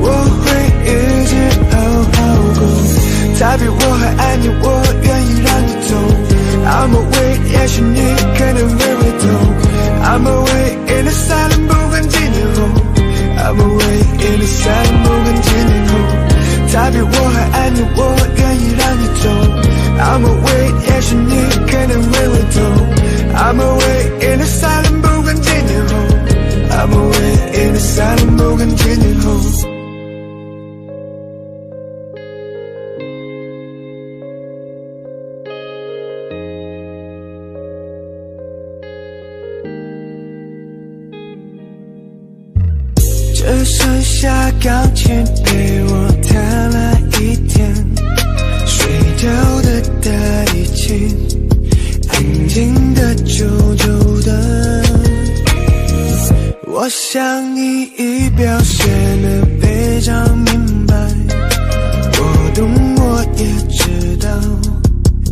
我会一直好好过。他比我还爱你，我愿意让你走。I'm away， 也许你可能会回头。I'm away in the silent， 不管几年后。I'm away in the silent， 不管几年后。他比我还爱你，我愿意让你走。I'm away， 也许你可能会回头。I'm away in the silent， 不管几年后。I'm away in the silent， 不管几年后。只剩下钢琴被我弹了一天，睡觉的大提琴安静的久久的。我想你已表现得非常明白，我懂我也知道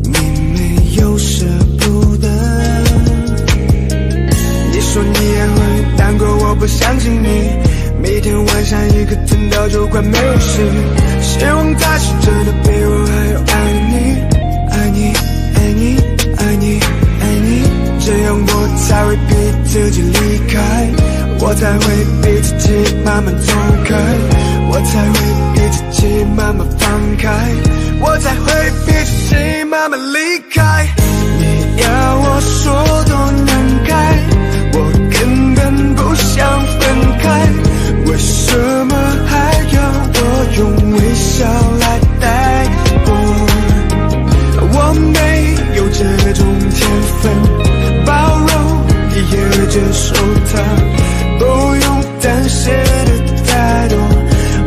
你没有舍不得。你说你也会难过，我不相信你。每天晚上一个吞到就快没事，希望他是真的比我还要爱你，爱你，爱你，爱你，爱你，这样我才会逼自己离开，我才会逼自己慢慢走开，我才会逼自己慢慢放开，我才会逼自己慢慢离开。你要我说多难开，我根本不想分开，为什么还要我用微笑来带过？我没有这种天分，包容也要接受它，不用担心的太多，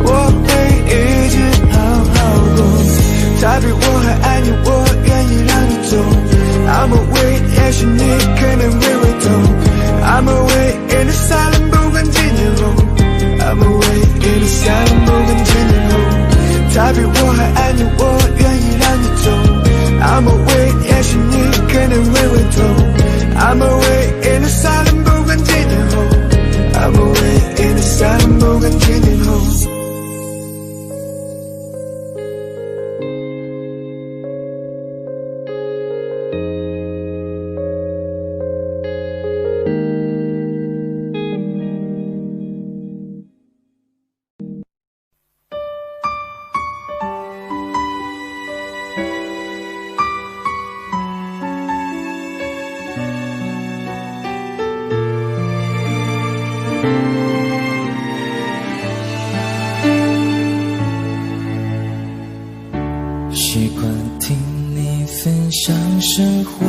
我会一直好好过。他比我还爱你，我愿意让你走。I'm away， 也许你可能会回头。I'm away in the silent， 不管几年后。I'm away in the silent， 不管几年后。他比我还爱你，我愿意让你走。I'm away， 也许你可能会回头。I'm away in the silent， 不管几年后。I'm away in the silent， 不管几年后。习惯听你分享生活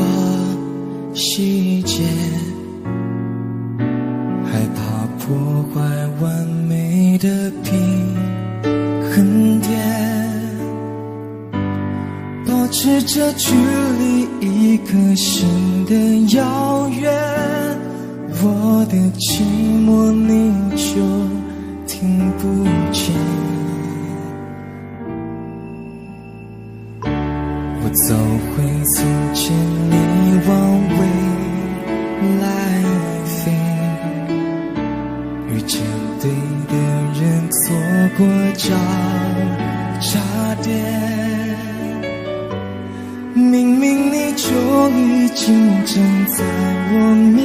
细节，害怕破坏完美的平衡点，保持着距离一颗心的遥远，我的寂寞你就听不见。我走回从前，你往未来飞，遇见对的人，错过交叉点。明明你就已经站在我面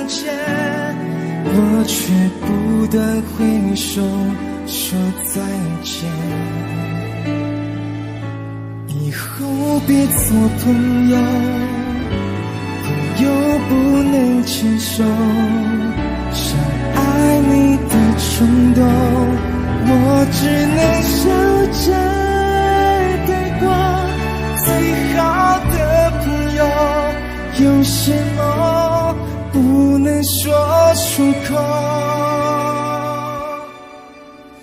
前，我却不断挥手说再见。以后别做朋友，朋友不能牵手，想爱你的冲动，我只能笑着带过。最好的朋友，有些梦不能说出口，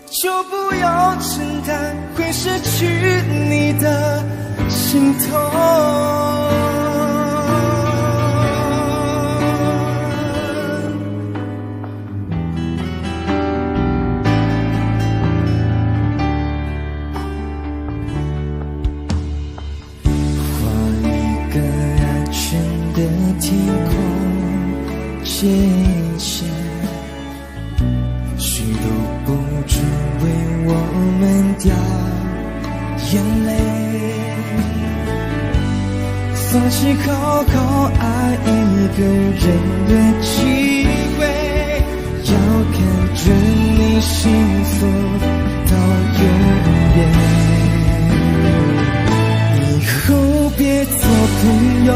就不要承担会失去你的心痛。天空界限，许都不准为我们掉眼泪，放弃好好爱一个人的机会，要看着你幸福到永远。以后别做朋友，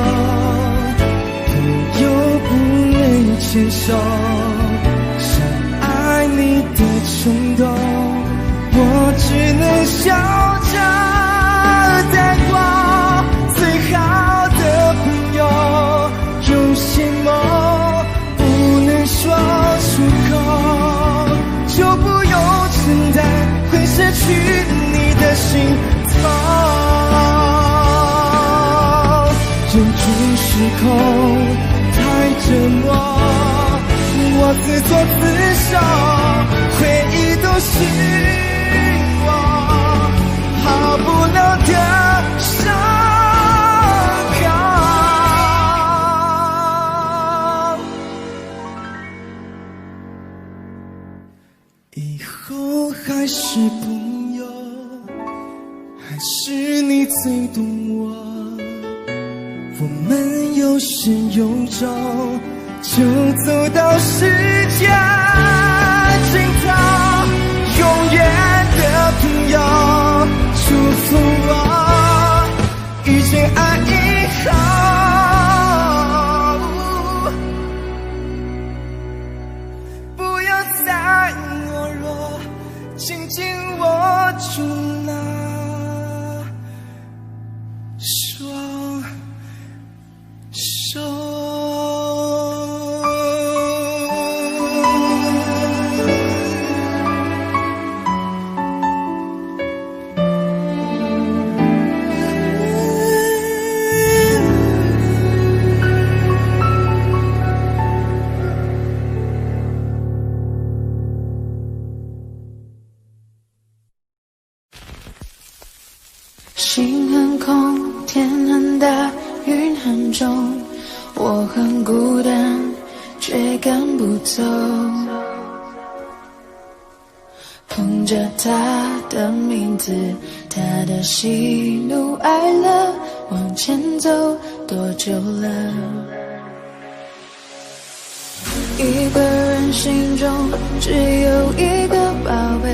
又不能牵手，想爱你的冲动，我只能笑着带过。最好的朋友，有些梦不能说出口，就不用承担会失去你的心痛。人群失控太折磨，我自作自受，回忆都是我好不了的懂我，我们有始有终，就走到世界尽头。永远的朋友，祝福我遇见爱以后，不要再懦弱，紧紧握住那双手。心很空，天很大，云很重，我很孤单，却赶不走。捧着他的名字，他的喜怒哀乐，往前走多久了？一个人心中只有一个宝贝，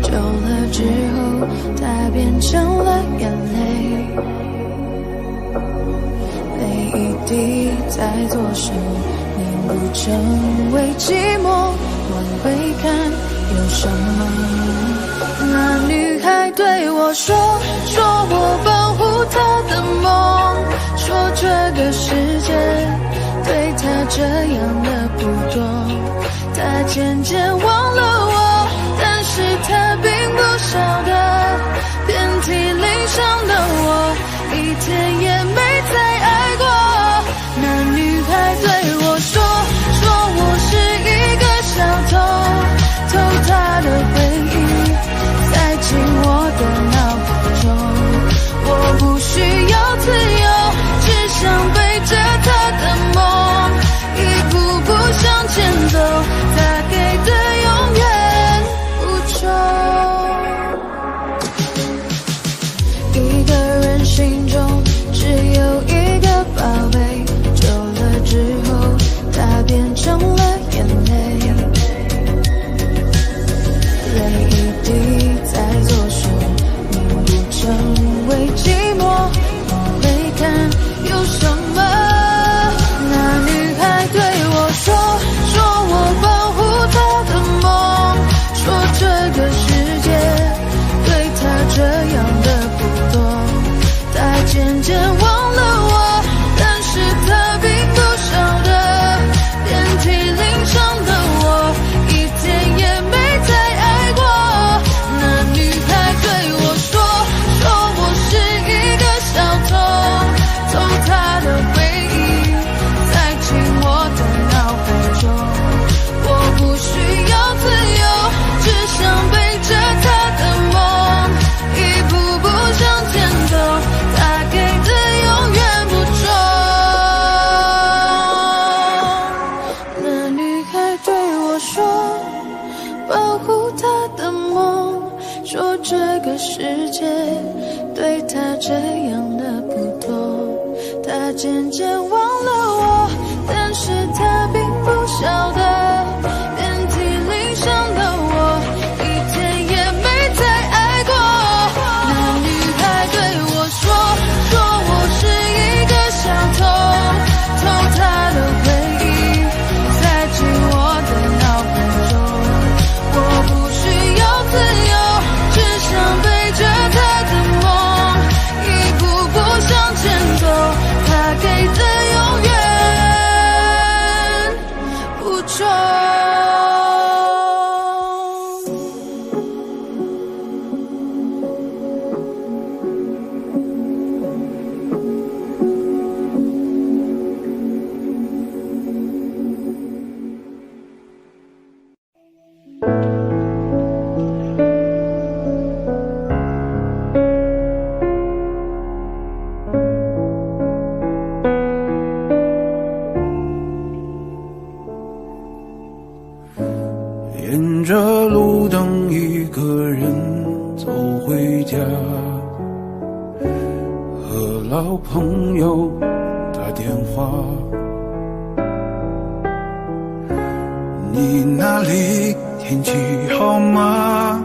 久了之后，它变成了眼泪，泪一滴在左手，凝固成为寂寞。往回看，有什么？那女孩对我说我保护她的梦，说这个世界对她这样的不多，她渐渐忘了我，但是她并不晓得，遍体鳞伤的我，一天也没再爱过。那女孩对我说我是一个小偷，偷她的回忆，塞进我的脑海中。我不需要自由，只想背着她的梦，一步步向前走，她给的永远不重。一个人心中只有一个宝贝，久了之后，它变成了眼泪，泪一滴在左手，凝固成为寂寞。往回看，有什么？那女孩对我说我保护她的梦，说这个世界对她这样的不多，她渐渐忘了我，但是她并不晓得，遍体鳞伤的我，一天也没再爱过。那女孩对我说我是一个小偷，偷她的回忆，塞进我的脑海中。我不需要自由，只想背着她的梦，一步步向前走，她给的永远不重。那女孩对我说保护她的梦，说这个世界对她这样的不多，她渐渐忘了我，但是她并不晓得，遍体鳞伤的我，一天也没再爱过。那女孩对我说我是一个小偷，偷她的回忆，塞进我的脑海中。我不需要自由，只想背着她的梦，一步步向前走，她给的永远不重。老朋友打电话，你那里天气好吗？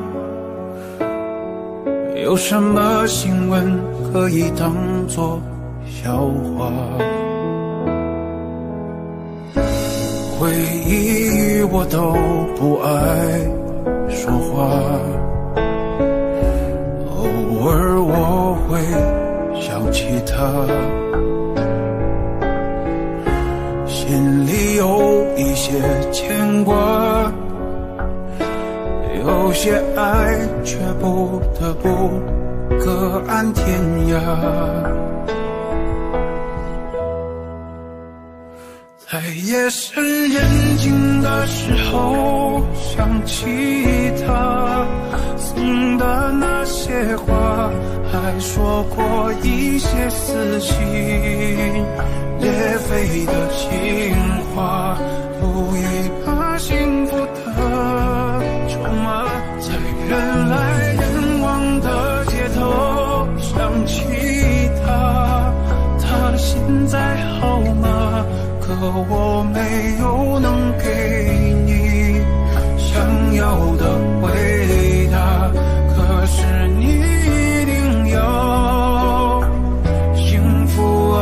有什么新闻可以当作笑话？回忆我都不爱说话，偶尔我会想起他，心里有一些牵挂，有些爱却不得不各安天涯。在夜深人静的时候，想起他送的那些话，还说过一些撕心裂肺的情话，不一把幸福的筹码，在人来人往的街头想起他，他现在好吗？可我没有能给你想要的回答，可是你一定要幸福啊。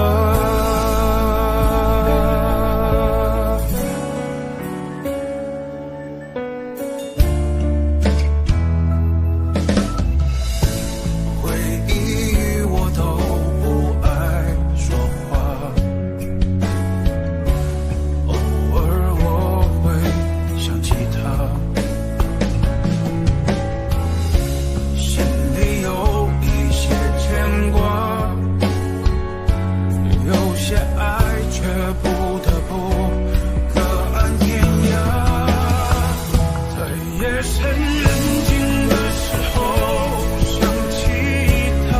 回忆我都不爱说话，偶尔我会想起他，心里有一些牵挂，有些爱却不得不各安天涯。在夜深人静的时候，想起他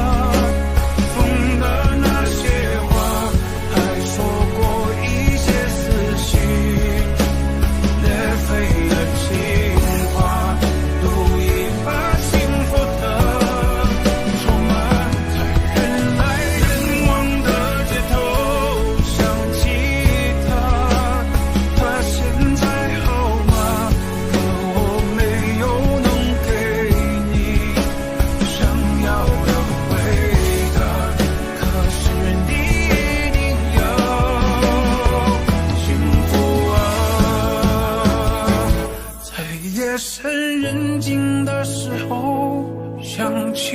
送的那些话，还说过一些撕心裂肺的情话，赌一把幸福的筹码，在人来人往的街头想起他，他现在好吗？可我没有能给你想要的回答，可是你一定要幸福啊。在夜深人静的时候，想起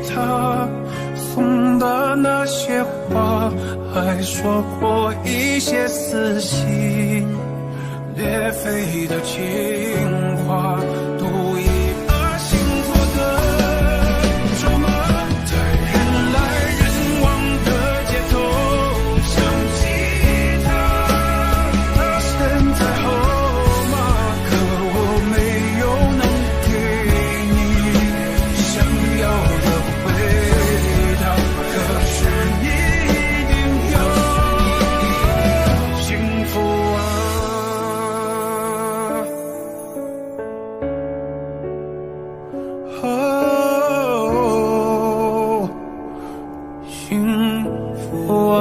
他送的那些话，还说过一些撕心裂肺的情话，赌一把幸福的筹码，在人来人往的街头想起他，他现在好吗？可我没有能给你想要的回答，可是你一定要幸福啊。哦，幸福啊。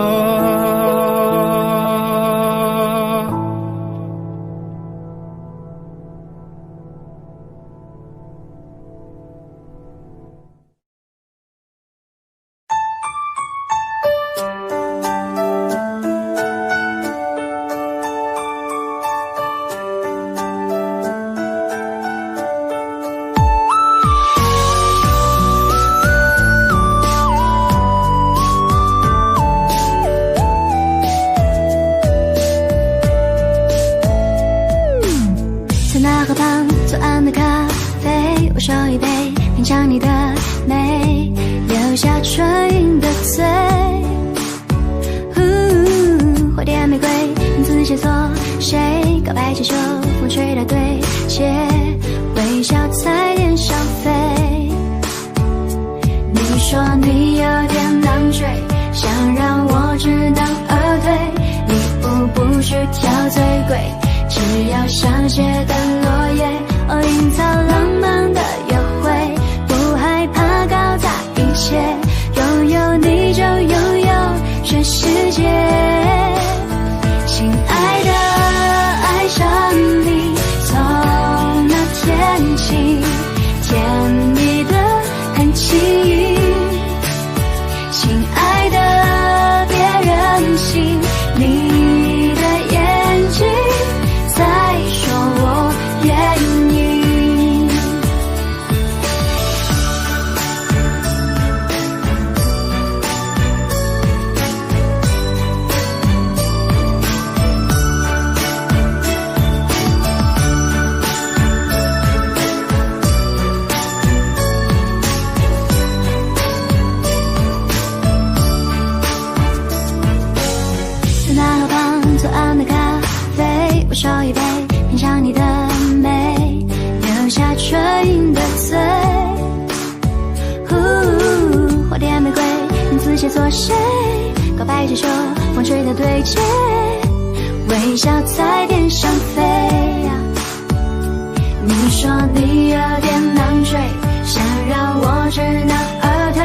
在那河旁左岸的咖啡，我手一杯，品尝你的美，留下唇印的嘴。花店玫瑰，名字写错，谁告白气球，风吹到对街，微笑踩点消费。你说你有点狼狈，想让我知难而退，礼物不需挑最贵，只要香榭的落叶，营造浪漫的约会，不害怕搞砸一切，拥有你就拥有我手一杯，品尝你的美，留下纯饮的醉。花店玫瑰，名字写作谁？告白气球，风吹的对街，微笑在天上飞。你说你有点难追，想让我知难而退。